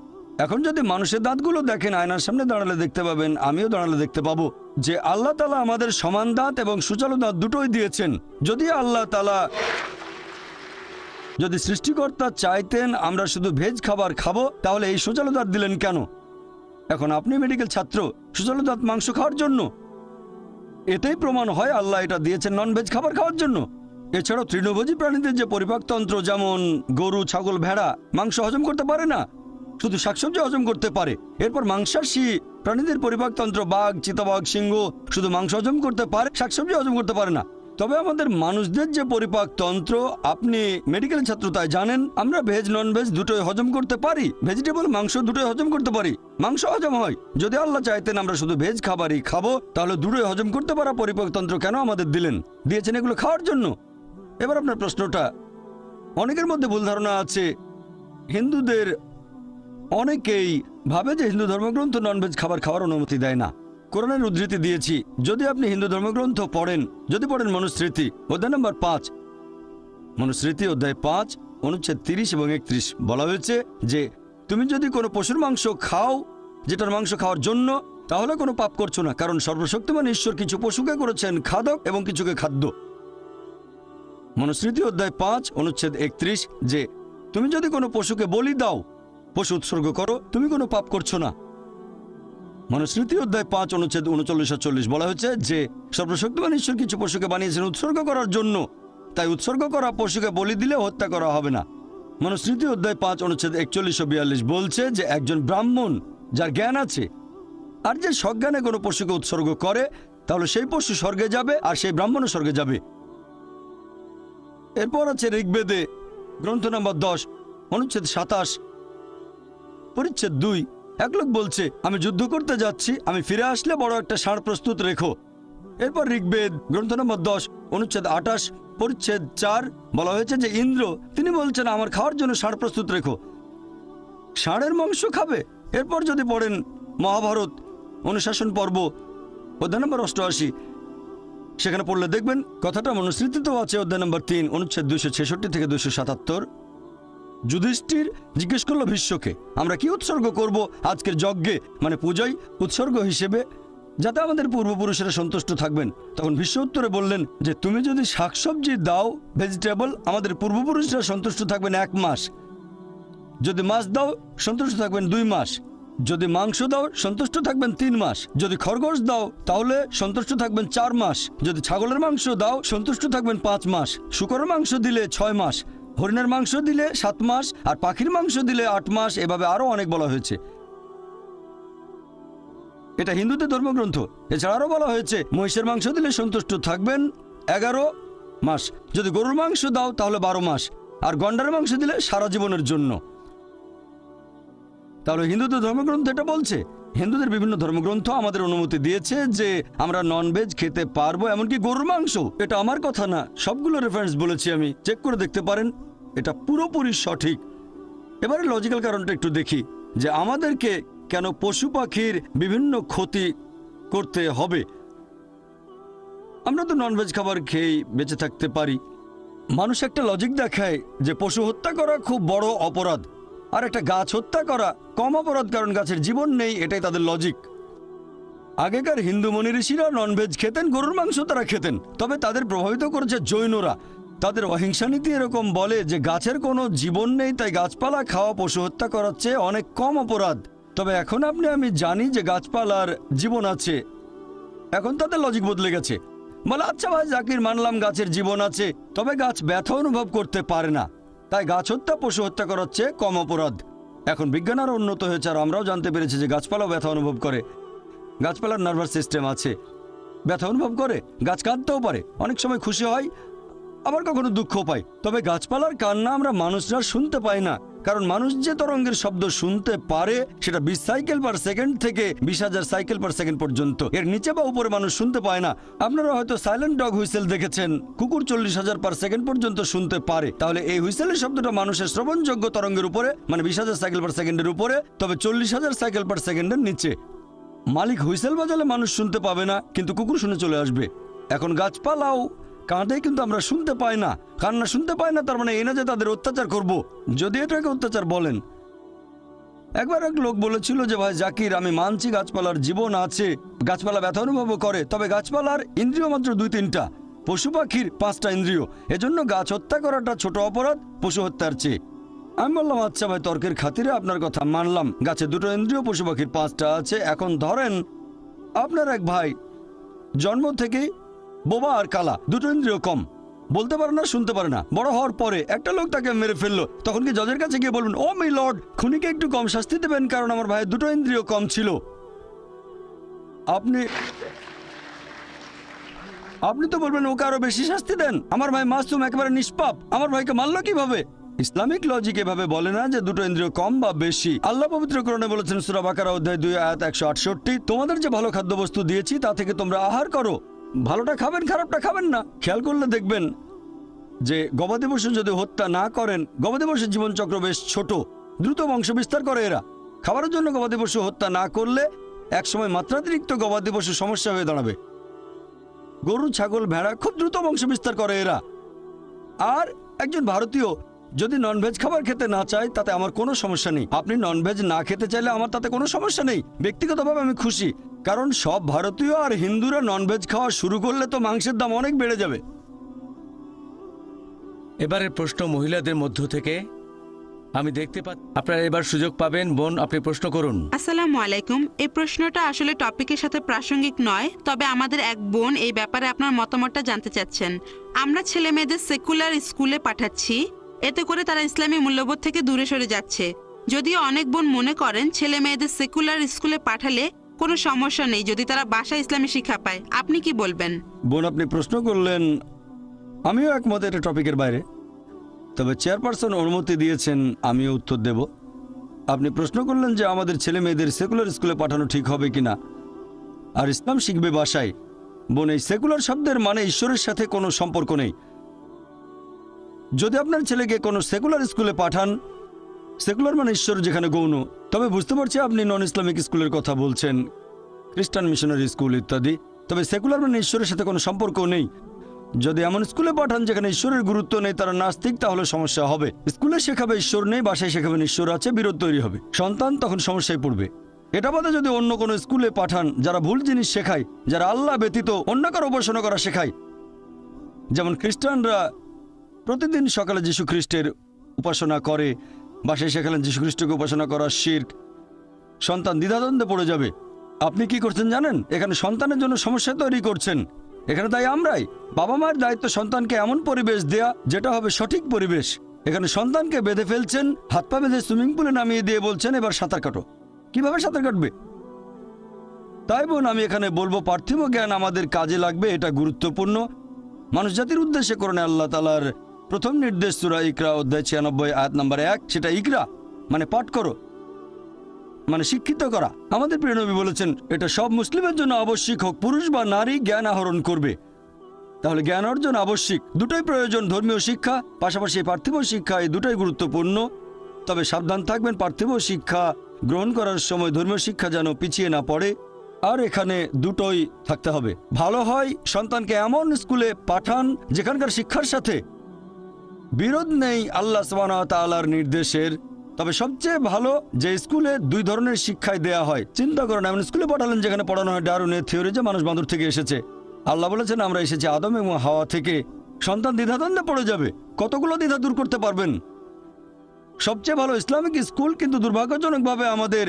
এখন যদি মানুষের দাঁতগুলো দেখেন, আয়নার সামনে দাঁড়ালে দেখতে পাবেন, আমিও দাঁড়ালে দেখতে পাবো যে আল্লাহ তাআলা আমাদের সমান দাঁত এবং সূচালো দাঁত দুটোই দিয়েছেন। যদি আল্লাহ তাআলা, যদি সৃষ্টিকর্তা চাইতেন আমরা শুধু ভেজ খাবার খাবো, তাহলে এই সূচালো দাঁত দিলেন কেন? এখন আপনি মেডিকেল ছাত্র, সূচালো দাঁত মাংস খাওয়ার জন্য, এতেই প্রমাণ হয় আল্লাহ এটা দিয়েছেন ননভেজ খাবার খাওয়ার জন্য। এছাড়াও তৃণভোজী প্রাণীদের যে পরিপাকতন্ত্র, যেমন গরু, ছাগল, ভেড়া মাংস হজম করতে পারে না, শুধু শাকসবজি হজম করতে পারে। এরপর মাংসাশী প্রাণীদের পরিপাকতন্ত্র, বাঘ, চিতাবাঘ, সিংহ শুধু মাংস হজম করতে পারে, শাকসবজি হজম করতে পারে না। তবে আমাদের মানুষদের যে পরিপাকতন্ত্র, আপনি মেডিকেল ছাত্র তাই জানেন, আমরা ভেজ ননভেজ দুটোই হজম করতে পারি, ভেজিটেবল মাংস দুটোই হজম করতে পারি, মাংস হজম হয়। যদি আল্লাহ চাইতেন আমরা শুধু ভেজ খাবারই খাবো, তাহলে দুটোই হজম করতে পারা পরিপাকতন্ত্র কেন আমাদের দিলেন? দিয়েছেন এগুলো খাওয়ার জন্য। এবার আপনার প্রশ্নটা, অনেকের মধ্যে ভুল ধারণা আছে, হিন্দুদের অনেকেই ভাবে যে হিন্দু ধর্মগ্রন্থ ননভেজ খাবার খাওয়ার অনুমতি দেয় না। কোরআনের উদ্ধৃতি দিয়েছি, যদি আপনি হিন্দু ধর্মগ্রন্থ পড়েন, যদি পড়েন মনুস্মৃতি অধ্যায় নম্বর 5, মনুস্মৃতি অধ্যায় 5 অনুচ্ছেদ 30 এবং 31, বলা হয়েছে যে তুমি যদি কোনো পশুর মাংস খাও যেটার মাংস খাওয়ার জন্য, তাহলে কোনো পাপ করছো না, কারণ সর্বশক্তিমান ঈশ্বর কিছু পশুকে করেছেন খাদক এবং কিছুকে খাদ্য। মনুস্মৃতি অধ্যায় 5 অনুচ্ছেদ 31 যে তুমি যদি কোনো পশুকে বলি দাও, পশু উৎসর্গ করো, তুমি কোনো পাপ করছো না। মনুস্মৃতি অধ্যায় 5 অনুচ্ছেদ 39-40 বলা হয়েছে যে সর্বশক্তিমান ঈশ্বর কিছু পশুকে বানিয়েছেন উৎসর্গ করার জন্য, তাই উৎসর্গ করা পশুকে বলি দিলে হত্যা করা হবে না। মনুস্মৃতি অধ্যায় 5 অনুচ্ছেদ 41 ও 42 বলছে যে একজন ব্রাহ্মণ যার জ্ঞান আছে আর যে সজ্ঞানে কোনো পশুকে উৎসর্গ করে তাহলে সেই পশু স্বর্গে যাবে আর সেই ব্রাহ্মণও স্বর্গে যাবে। এরপর আছে ঋগ্বেদে গ্রন্থ নম্বর 10 অনুচ্ছেদ 27 পরিচ্ছেদ 2। এক লোক বলছে, আমি যুদ্ধ করতে যাচ্ছি, আমি ফিরে আসলে বড় একটা ষাঁড় প্রস্তুত রেখো। এরপর ঋগ্বেদ গ্রন্থ নম্বর 10 অনুচ্ছেদ 28 পরিচ্ছেদ 4 বলা হয়েছে যে ইন্দ্র তিনি বলছেন আমার খাওয়ার জন্য ষাঁড় প্রস্তুত রেখো, ষাঁড়ের মাংস খাবে। এরপর যদি পড়েন মহাভারত অনুশাসন পর্ব অধ্যায় নম্বর 88, সেখানে পড়লে দেখবেন কথাটা মনুস্মৃতিতেও আছে। অধ্যায় নম্বর 3 অনুচ্ছেদ 266 থেকে 277। যুধিষ্ঠির জিজ্ঞেস করলো ভীষ্মকে, আমরা কি উৎসর্গ করব আজকের যজ্ঞে, মানে পূজায় উৎসর্গ হিসেবে, যাতে আমাদের পূর্বপুরুষেরা সন্তুষ্ট থাকবেন। তখন ভীষ্ম উত্তরে বললেন যে তুমি যদি শাকসবজি দাও, ভেজিটেবল, আমাদের পূর্বপুরুষরা সন্তুষ্ট থাকবেন 1 মাস। যদি মাছ দাও সন্তুষ্ট থাকবেন 2 মাস। যদি মাংস দাও সন্তুষ্ট থাকবেন 3 মাস। যদি খরগোশ দাও তাহলে সন্তুষ্ট থাকবেন 4 মাস। যদি ছাগলের মাংস দাও সন্তুষ্ট থাকবেন 5 মাস। শূকরের মাংস দিলে 6 মাস। হরিণের মাংস দিলে 7 মাস। আর পাখির মাংস দিলে 8 মাস। এভাবে আরো অনেক বলা হয়েছে। এটা হিন্দুদের ধর্মগ্রন্থ। এছাড়া আরো বলা হয়েছে মহিষের মাংস দিলে সন্তুষ্ট থাকবেন 11 মাস। যদি গরুর মাংস দাও তাহলে 12 মাস। আর গন্ডারের মাংস দিলে সারা জীবনের জন্য। তাহলে হিন্দুদের ধর্মগ্রন্থ এটা বলছে। হিন্দুদের বিভিন্ন ধর্মগ্রন্থ আমাদের অনুমতি দিয়েছে যে আমরা ননভেজ খেতে পারবো, এমনকি গরুর মাংস। এটা আমার কথা না, সবগুলো রেফারেন্স বলেছি আমি, চেক করে দেখতে পারেন, এটা পুরোপুরি সঠিক। এবারে লজিক্যাল কারণটা একটু দেখি যে আমাদেরকে কেন পশু পাখির বিভিন্ন ক্ষতি করতে হবে। আমরা তো ননভেজ খাবার খেয়েই বেঁচে থাকতে পারি। মানুষ একটা লজিক দেখায় যে পশু হত্যা করা খুব বড় অপরাধ, আর একটা গাছ হত্যা করা কম অপরাধ, কারণ গাছের জীবন নেই, এটাই তাদের লজিক। আগেকার হিন্দু মুনি ঋষিরা ননভেজ খেতেন, গরুর মাংস তারা খেতেন, তবে তাদের প্রভাবিত করেছে জৈনরা। তাদের অহিংসা নীতি এরকম বলে যে গাছের কোনো জীবন নেই, তাই গাছপালা খাওয়া পশু হত্যা করার চেয়ে অনেক কম অপরাধ। তবে এখন আমি জানি যে গাছপালার জীবন আছে, এখন তাদের লজিক বদলে গেছে। বলে আচ্ছা ভাই জাকির, মানলাম গাছের জীবন আছে, তবে গাছ ব্যথা অনুভব করতে পারে না, তাই গাছ হত্যা পশু হত্যা করার চেয়ে কম অপরাধ। এখন বিজ্ঞান আরও উন্নত হয়েছে আর আমরাও জানতে পেরেছি যে গাছপালাও ব্যথা অনুভব করে। গাছপালার নার্ভাস সিস্টেম আছে, ব্যথা অনুভব করে, গাছ কাঁদতেও পারে, অনেক সময় খুশি হয়, আবার কখনো দুঃখ পায়। তবে গাছপালার কান্না আমরা মানুষরা শুনতে পাই না, কারণ মানুষ যে তরঙ্গের শব্দ শুনতে পারে সেটা 20 সাইকেল পার সেকেন্ড থেকে 20,000 সাইকেল পার সেকেন্ড পর্যন্ত, এর নিচে বা উপরে মানুষ শুনতে পায় না। আপনারা হয়তো সাইলেন্ট ডগ হুইসেল দেখেছেন, কুকুর 40,000 পার সেকেন্ড পর্যন্ত শুনতে পারে। তাহলে এই হুইসেলের শব্দটা মানুষের শ্রবণযোগ্য তরঙ্গের উপরে, মানে 20,000 সাইকেল পার সেকেন্ডের উপরে, তবে 40,000 সাইকেল পার সেকেন্ডের নিচে। মালিক হুইসেল বাজালে মানুষ শুনতে পাবে না, কিন্তু কুকুর শুনে চলে আসবে। এখন গাছপালাও কাঁদে, কিন্তু আমরা শুনতে পাই না। কান্না শুনতে পাই না, তার মানে এই না যে তাদের অত্যাচার করব, যদি এটাকে অত্যাচার বলেন। একবার এক লোক বলেছিল যে ভাই জাকির, আমি মানছি গাছপালার জীবন আছে, গাছপালা ব্যথা অনুভব করে, তবে গাছপালার ইন্দ্রিয় মাত্র 2-3টা, পশু পাখির 5টা ইন্দ্রিয়, এজন্য গাছ হত্যা করাটা ছোট অপরাধ পশু হত্যার চেয়ে। আমি বললাম আচ্ছা ভাই, তর্কের খাতিরে আপনার কথা মানলাম, গাছে 2টো ইন্দ্রিয়, পশু পাখির 5টা আছে। এখন ধরেন আপনার এক ভাই জন্ম থেকেই বোবা আর কালা, 2টো ইন্দ্রিয় কম, বলতে পারে না, শুনতে পারে না। বড় হওয়ার পরে একটা লোক তাকে মেরে ফেললো, তখন কি জজের কাছে গিয়ে বলবেন, ও মাই লর্ড, খুনিকে একটু কম শাস্তি দেবেন কারণ আমার ভাইয়ের 2টো ইন্দ্রিয় কম ছিল? আপনি তো বলবেন ওকে আরো বেশি শাস্তি দেন, আমার ভাই মাসুম, একেবারে নিষ্পাপ, আমার ভাইকে মারলো কিভাবে? ইসলামিক লজিক এভাবে বলে না যে 2টো ইন্দ্রিয় কম বা বেশি। আল্লাহ পবিত্র কোরআনে বলেছেন সূরা বাকারা অধ্যায় 2 আয়াত 168, তোমাদের যে ভালো খাদ্যবস্তু দিয়েছি তা থেকে তোমরা আহার করো, ভালোটা খাবেন, খারাপটা খাবেন না। খেয়াল করলে দেখবেন যে গবাদি পশু যদি হত্যা না করেন, গবাদি পশুর জীবনচক্র বেশ ছোট, দ্রুত বংশ বিস্তার করে এরা। খাবারের জন্য গবাদি পশু হত্যা না করলে একসময় মাত্রাতিরিক্ত গবাদি পশু সমস্যা হয়ে দাঁড়াবে। গরু, ছাগল, ভেড়া খুব দ্রুত বংশ বিস্তার করে এরা। আর একজন ভারতীয় যদি ননভেজ খাবার খেতে না চায় তাতে আমার কোনো সমস্যা নেই। আপনি ননভেজ না খেতে চাইলে আমার তাতে কোনো সমস্যা নেই, ব্যক্তিগতভাবে আমি খুশি, কারণ সব ভারতীয় আর হিন্দুরা ননভেজ খাওয়া শুরু করলে তো মাংসের দাম অনেক বেড়ে যাবে। এবারের প্রশ্ন মহিলাদের মধ্য থেকে। আমি দেখতে পাচ্ছি আপনারা এবার সুযোগ পাবেন। বোন, আপনি প্রশ্ন করুন। আসসালামু আলাইকুম। এই প্রশ্নটা আসলে টপিকের সাথে প্রাসঙ্গিক নয়, তবে আমাদের এক বোন এই ব্যাপারে আপনার মতামতটা জানতে চাচ্ছেন। আমরা ছেলে মেয়েদের সেকুলার স্কুলে পাঠাচ্ছি, এতে করে তারা ইসলামী মূল্যবোধ থেকে দূরে সরে যাচ্ছে। যদিও অনেক বোন মনে করেন ছেলে মেয়েদের সেকুলার স্কুলে পাঠালে কোনো সমস্যা নেই যদি তারা বাসায় ইসলামী শিক্ষা পায়। আপনি কি বলবেন? বোন, আপনি প্রশ্ন করলেন, আমিও একমত এটা টপিকের বাইরে, তবে চেয়ারপারসন অনুমতি দিয়েছেন, আমিও উত্তর দেব। আপনি প্রশ্ন করলেন যে আমাদের ছেলে মেয়েদের সেকুলার স্কুলে পাঠানো ঠিক হবে কিনা আর ইসলাম শিখবে বাসায়। বোন, এই সেকুলার শব্দের মানে ঈশ্বরের সাথে কোনো সম্পর্ক নেই। যদি আপনার ছেলেকে কোনো সেকুলার স্কুলে পাঠান, সেকুলার মানে ঈশ্বর যেখানে গৌণ, তবে বুঝতে পারছি আপনি নন ইসলামিক স্কুলের কথা বলছেন, খ্রিস্টান মিশনারি স্কুল ইত্যাদি। তবে সেকুলার মানে ঈশ্বরের সাথে কোনো সম্পর্ক নেই। যদি এমন স্কুলে পাঠান যেখানে ঈশ্বরের গুরুত্ব নেই, তারা নাস্তিক, তাহলে সমস্যা হবে। স্কুলে শেখাবে ঈশ্বর নেই, বাসায় শেখাবেন ঈশ্বর আছে, বিরোধ তৈরি হবে, সন্তান তখন সমস্যায় পড়বে। এটা বাদে যদি অন্য কোনো স্কুলে পাঠান যারা ভুল জিনিস শেখায়, যারা আল্লাহ ব্যতীত অন্য কারো উপাসনা করা শেখায়, যেমন খ্রিস্টানরা প্রতিদিন সকালে যীশু খ্রিস্টের উপাসনা করে, বাসায় শেখালেন যীশু খ্রিস্টকে উপাসনা করা শিরক, সন্তান দ্বিধাদ্বন্দ্বে পড়ে যাবে। আপনি কি করছেন জানেন? এখানে সন্তানের জন্য সমস্যা তৈরি করছেন। এখানে তাই আমরাই, বাবা মায়ের দায়িত্ব সন্তানকে এমন পরিবেশ দেয়া যেটা হবে সঠিক পরিবেশ। এখানে সন্তানকে বেঁধে ফেলছেন, হাত পা বেঁধে সুইমিং পুলে নামিয়ে দিয়ে বলছেন এবার সাঁতার কাটো। কিভাবে সাঁতার কাটবে? তাই বোন, আমি এখানে বলবো পার্থিব জ্ঞান আমাদের কাজে লাগবে, এটা গুরুত্বপূর্ণ। মানুষ জাতির উদ্দেশ্যে কোরআনে আল্লাহ তাআলার প্রথম নির্দেশ সূরা ইকরা অধ্যায় 96 আয়াত নম্বর 1, সেটা ইকরা মানে পাঠ করো, মানে শিক্ষিত করা। আমাদের প্রিয় নবী বলেছেন এটা সব মুসলিমের জন্য আবশ্যিক, হোক পুরুষ বা নারী জ্ঞান আহরণ করবে। তাহলে জ্ঞান অর্জন আবশ্যিক, দুটোই প্রয়োজন, ধর্মীয় শিক্ষা পাশাপাশি পার্থিব শিক্ষা, এই দুটোই গুরুত্বপূর্ণ। তবে সাবধান থাকবেন পার্থিব শিক্ষা গ্রহণ করার সময় ধর্মীয় শিক্ষা যেন পিছিয়ে না পড়ে, আর এখানে দুটোই থাকতে হবে। ভালো হয় সন্তানকে এমন স্কুলে পাঠান যেখানকার শিক্ষার সাথে বিরোধ নেই আল্লাহ সুবহানাহু ওয়া তাআলার নির্দেশের। তবে সবচেয়ে ভালো যে স্কুলে দুই ধরনের শিক্ষাই দেয়া হয়। চিন্তা করেন, এমন স্কুলে পাঠালেন যেখানে পড়ানো হয় ডারউইনের থিওরি যে মানুষ বাঁদর থেকে এসেছে। আল্লাহ বলেছেন আমরা এসেছি আদম এবং হাওয়া থেকে। সন্তান দ্বিধাদ্বন্দ্বে পড়ে যাবে, কতগুলো দ্বিধা দূর করতে পারবেন? সবচেয়ে ভালো ইসলামিক স্কুল, কিন্তু দুর্ভাগ্যজনকভাবে আমাদের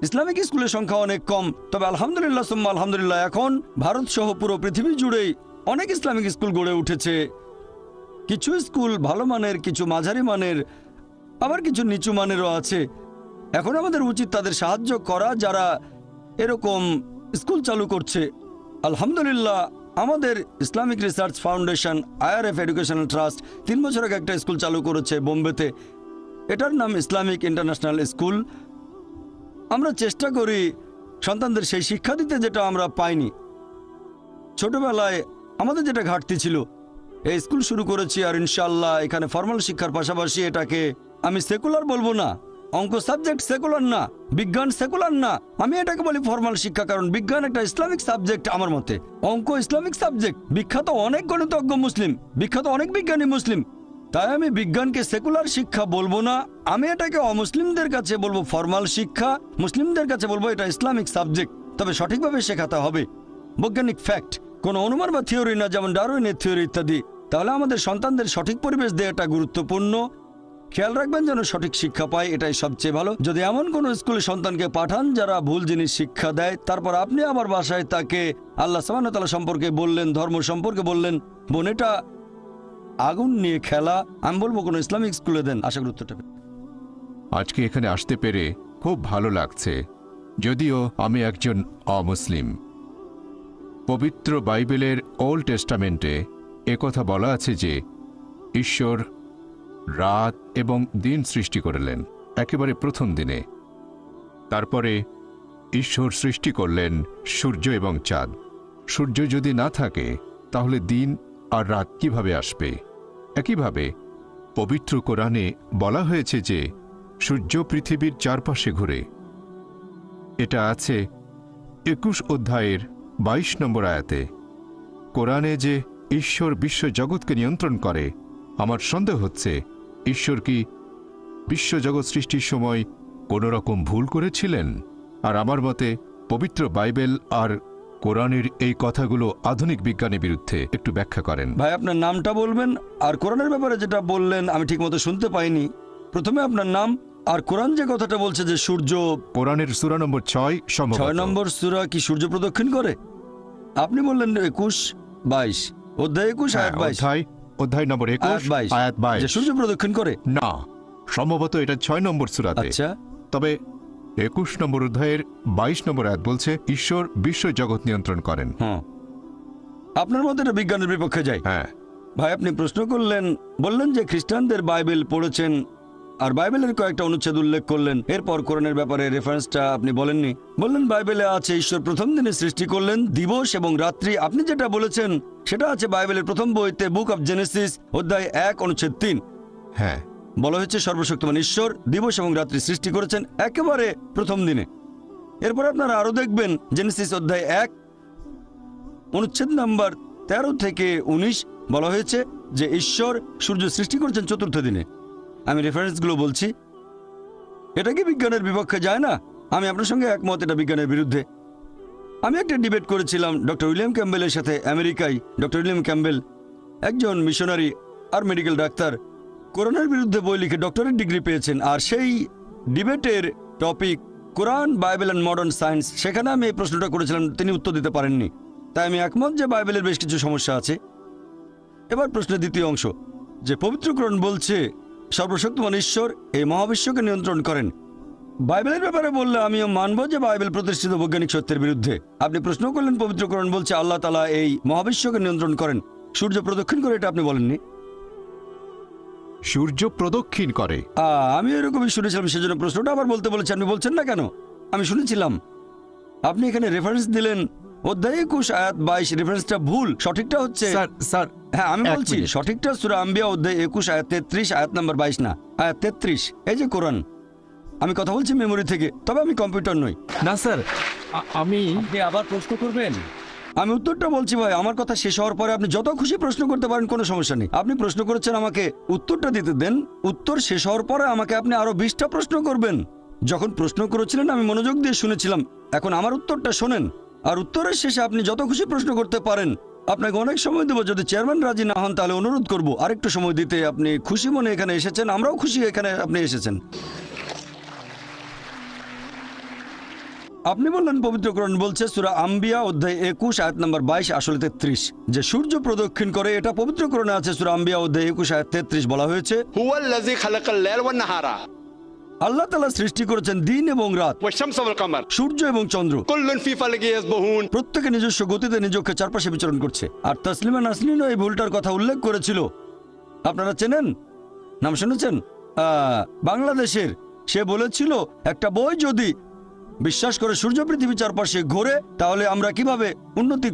ইসলামিক স্কুলের সংখ্যা অনেক কম। তবে আলহামদুলিল্লাহ সুম্মা আলহামদুলিল্লাহ, এখন ভারত সহ পুরো পৃথিবী জুড়েই অনেক ইসলামিক স্কুল গড়ে উঠেছে। কিছু স্কুল ভালো মানের, কিছু মাঝারি মানের, আবার কিছু নিচু মানেরও আছে। এখন আমাদের উচিত তাদের সাহায্য করা যারা এরকম স্কুল চালু করছে। আলহামদুলিল্লাহ আমাদের Islamic research foundation IRF educational trust 3 বছর আগে একটা স্কুল চালু করেছে বোম্বেতে। এটার নাম ইসলামিক ইন্টারন্যাশনাল স্কুল। আমরা চেষ্টা করি সন্তানদের সেই শিক্ষা দিতে যেটা আমরা পাইনি ছোটবেলায়, আমাদের যেটা ঘাটতি ছিল। এই স্কুল শুরু করেছি, আর ইনশাআল্লাহ এখানে ফর্মাল শিক্ষার পাশাপাশি এটাকে আমি সেকুলার বলবো না। অঙ্ক সাবজেক্ট সেকুলার না, বিজ্ঞান সেকুলার না, আমি এটাকে বলি ফর্মাল শিক্ষা, কারণ বিজ্ঞান একটা ইসলামিক সাবজেক্ট আমার মতে। অঙ্ক ইসলামিক সাবজেক্ট, বিখ্যাত অনেক গণিতজ্ঞ মুসলিম, বিখ্যাত অনেক বিজ্ঞানী মুসলিম। তাই আমি বিজ্ঞানকে সেকুলার শিক্ষা বলবো না, আমি এটাকে অমুসলিমদের কাছে বলবো ফর্মাল শিক্ষা, মুসলিমদের কাছে বলবো এটা ইসলামিক সাবজেক্ট। তবে সঠিকভাবে শেখাতে হবে, বৈজ্ঞানিক ফ্যাক্ট, কোনো অনুমান বা থিওরি না, যেমন ডারউইনের থিওরি ইত্যাদি। তাহলে আমাদের সন্তানদের সঠিক পরিবেশ দেওয়াটা গুরুত্বপূর্ণ। খেয়াল রাখবেন যেন সঠিক শিক্ষা পায়, এটাই সবচেয়ে ভালো। যদি এমন কোনো স্কুলে সন্তানকে পাঠান যারা ভুল জিনিস শিক্ষা দেয়, তারপর আপনি আবার বাসায় তাকে আল্লাহ সুবহানাহু ওয়া তাআলা সম্পর্কে বললেন, ধর্ম সম্পর্কে বললেন, বোন এটা আগুন নিয়ে খেলা, আমি বলবো কোনো ইসলামিক স্কুলে দেন। আশা করি উত্তরটা। আজকে এখানে আসতে পেরে খুব ভালো লাগছে, যদিও আমি একজন অমুসলিম। পবিত্র বাইবেলের ওল্ড টেস্টামেন্টে একথা বলা আছে যে ঈশ্বর রাত এবং দিন সৃষ্টি করলেন একেবারে প্রথম দিনে। তারপরে ঈশ্বর সৃষ্টি করলেন সূর্য এবং চাঁদ। সূর্য যদি না থাকে তাহলে দিন আর রাত কিভাবে আসবে? একইভাবে পবিত্র কোরআনে বলা হয়েছে যে সূর্য পৃথিবীর চারপাশে ঘুরে। এটা আছে 21 অধ্যায়ের 22 নম্বর আয়াতে। কোরআনে যে ঈশ্বর বিশ্বজগৎকে নিয়ন্ত্রণ করে, আমার সন্দেহ হচ্ছে ঈশ্বর কি বিশ্বজগৎ সৃষ্টির সময় কোনো রকম ভুল করেছিলেন? আর আমার মতে পবিত্র বাইবেল আর কোরআনের এই কথাগুলো আধুনিক বিজ্ঞানের বিরুদ্ধে। একটু ব্যাখ্যা করেন ভাই, আপনার নামটা বলবেন, আর কোরআনের ব্যাপারে যেটা বললেন আমি ঠিকমতো শুনতে পাইনি, প্রথমে আপনার নাম, আর কোরআন যে কথাটা বলছে যে সূর্য, কোরআনের সূরা নম্বর 6 সম্ভবত 6 নম্বর সূরা কি সূর্য প্রদক্ষিণ করে? আপনি বললেন 21-22, অধ্যায় 21 হ্যাঁ, আয়াত 22, অধ্যায় নম্বর 21 আয়াত 22 যে সূর্য প্রদক্ষিণ করে। না, সম্ভবত এটা 6 নম্বর সূরাতে। আচ্ছা, তবে 21 নম্বর অধ্যায়ের 22 নম্বর আয়াত বলছে ঈশ্বর বিশ্ব জগৎ নিয়ন্ত্রণ করেন। হ্যাঁ, আপনার মতে এটা বিজ্ঞানের বিপক্ষে যায়। হ্যাঁ, ভাই আপনি প্রশ্ন করলেন, বললেন যে খ্রিস্টানদের বাইবেল পড়েছেন আর বাইবেলের কয়েকটা অনুচ্ছেদ উল্লেখ করলেন, এরপর কোরআনের ব্যাপারে রেফারেন্সটা আপনি বলেননি। বললেন বাইবেলে আছে ঈশ্বর প্রথম দিনে সৃষ্টি করলেন দিবস এবং রাত্রি। আপনি যেটা বলেছেন সেটা আছে বাইবেলের প্রথম বইতে, বুক অফ জেনেসিস অধ্যায় 1 অনুচ্ছেদ 3। হ্যাঁ, বলা হয়েছে সর্বশক্তিমান ঈশ্বর দিবস এবং রাত্রি সৃষ্টি করেছেন একেবারে প্রথম দিনে। এরপর আপনারা আরো দেখবেন জেনেসিস অধ্যায় 1 অনুচ্ছেদ নাম্বার 13 থেকে 19 বলা হয়েছে যে ঈশ্বর সূর্য সৃষ্টি করেছেন চতুর্থ দিনে। আমি রেফারেন্সগুলো বলছি। এটা কি বিজ্ঞানের বিপক্ষে যায় না? আমি আপনার সঙ্গে একমত, এটা বিজ্ঞানের বিরুদ্ধে। আমি একটা ডিবেট করেছিলাম ডক্টর উইলিয়াম ক্যাম্বেলের সাথে আমেরিকায়। ডক্টর উইলিয়াম ক্যাম্বেল একজন মিশনারি আর মেডিকেল ডাক্তার, কোরআনের বিরুদ্ধে বই লিখে ডক্টরেট ডিগ্রি পেয়েছেন। আর সেই ডিবেটের topic Quran, Bible and modern science. সেখানে আমি এই প্রশ্নটা করেছিলাম, তিনি উত্তর দিতে পারেননি। তাই আমি একমত যে বাইবেলের বেশ কিছু সমস্যা আছে। এবার প্রশ্নের দ্বিতীয় অংশ, যে পবিত্র কোরআন বলছে সর্বশক্তিমান ঈশ্বর এই মহাবিশ্বকে নিয়ন্ত্রণ করেন। বাইবেলের ব্যাপারে বললে আমিও মানব যে বাইবেল প্রতিষ্ঠিত বৈজ্ঞানিক সত্যের বিরুদ্ধে। আপনি প্রশ্ন করলেন পবিত্র কোরআন বলছে আল্লাহ তাআলা এই মহাবিশ্বকে নিয়ন্ত্রণ করেন, সূর্য প্রদক্ষিণ করে, এটা আপনি বলেননি। সূর্য প্রদক্ষিণ করে। আমি এরকমই শুনেছিলাম, সেজন্য প্রশ্নটা আবার বলতে বলেছি। আপনি বলছেন না কেন? আমি শুনেছিলাম। আপনি এখানে রেফারেন্স দিলেন অধ্যায় 21 আয়াত 22, রেফারেন্সটা ভুল। সঠিকটা হচ্ছে, স্যার হ্যাঁ আমি এক বলছি মিনিট। সঠিকটা সূরা আম্বিয়া অধ্যায় 21 আয়াত 33, আয়াত নাম্বার 22 না, আয়াত 33। এই যে কোরআন, আমি কথা বলছি মেমোরি থেকে, তবে আমি কম্পিউটার নই। না স্যার, আমি আপনি আবার প্রশ্ন করবেন? আমি উত্তরটা বলছি ভাই, আমার কথা শেষ হওয়ার পরে আপনি যত খুশি প্রশ্ন করতে পারেন, কোনো সমস্যা নেই। আপনি প্রশ্ন করেছেন, আমাকে উত্তরটা দিতে দেন। উত্তর শেষ হওয়ার পরে আমাকে আপনি আরো 20টা প্রশ্ন করবেন। যখন প্রশ্ন করেছিলেন আমি মনোযোগ দিয়ে শুনেছিলাম, এখন আমার উত্তরটা শোনেন। আর উত্তরের শেষে আপনি যত খুশি প্রশ্ন করতে পারেন। আপনাকে অনেক সময় দেবো, যদি চেয়ারম্যান রাজি না হন তাহলে অনুরোধ করব আরেকটু সময় দিতে। আপনি খুশি মনে এখানে এসেছেন, আমরাও খুশি এখানে আপনি এসেছেন। আপনি বললেন পবিত্র কোরআন বলছে সূরা আম্বিয়া অধ্যায় 21 আয়াত নাম্বার 22 আসলে 33, যে সূর্য প্রদক্ষিণ করে। এটা পবিত্র কোরআনে আছে, সূরা আম্বিয়া অধ্যায় 21 আয়াত 33 বলা হয়েছে هو الذي خلق الليل والنهار আল্লাহ তাআলা সৃষ্টি করেছেন দিন এবং রাত, والشمس والقمر সূর্য এবং চন্দ্র। كل في فلك يسبحون। প্রত্যেকে নিজস্ব গতিতে নিজকে চারপাশে বিচরণ করছে। আর তসলিমা নাসরিনও এই ভুলটার কথা উল্লেখ করেছিল। আপনারা চেনেন, নাম শুনেছেন? বাংলাদেশের সে বলেছিল একটা বই যদি বিশ্বাস করে সূর্য পৃথিবী চারপাশে ঘোরে তাহলে আমরা কিভাবে উন্নতি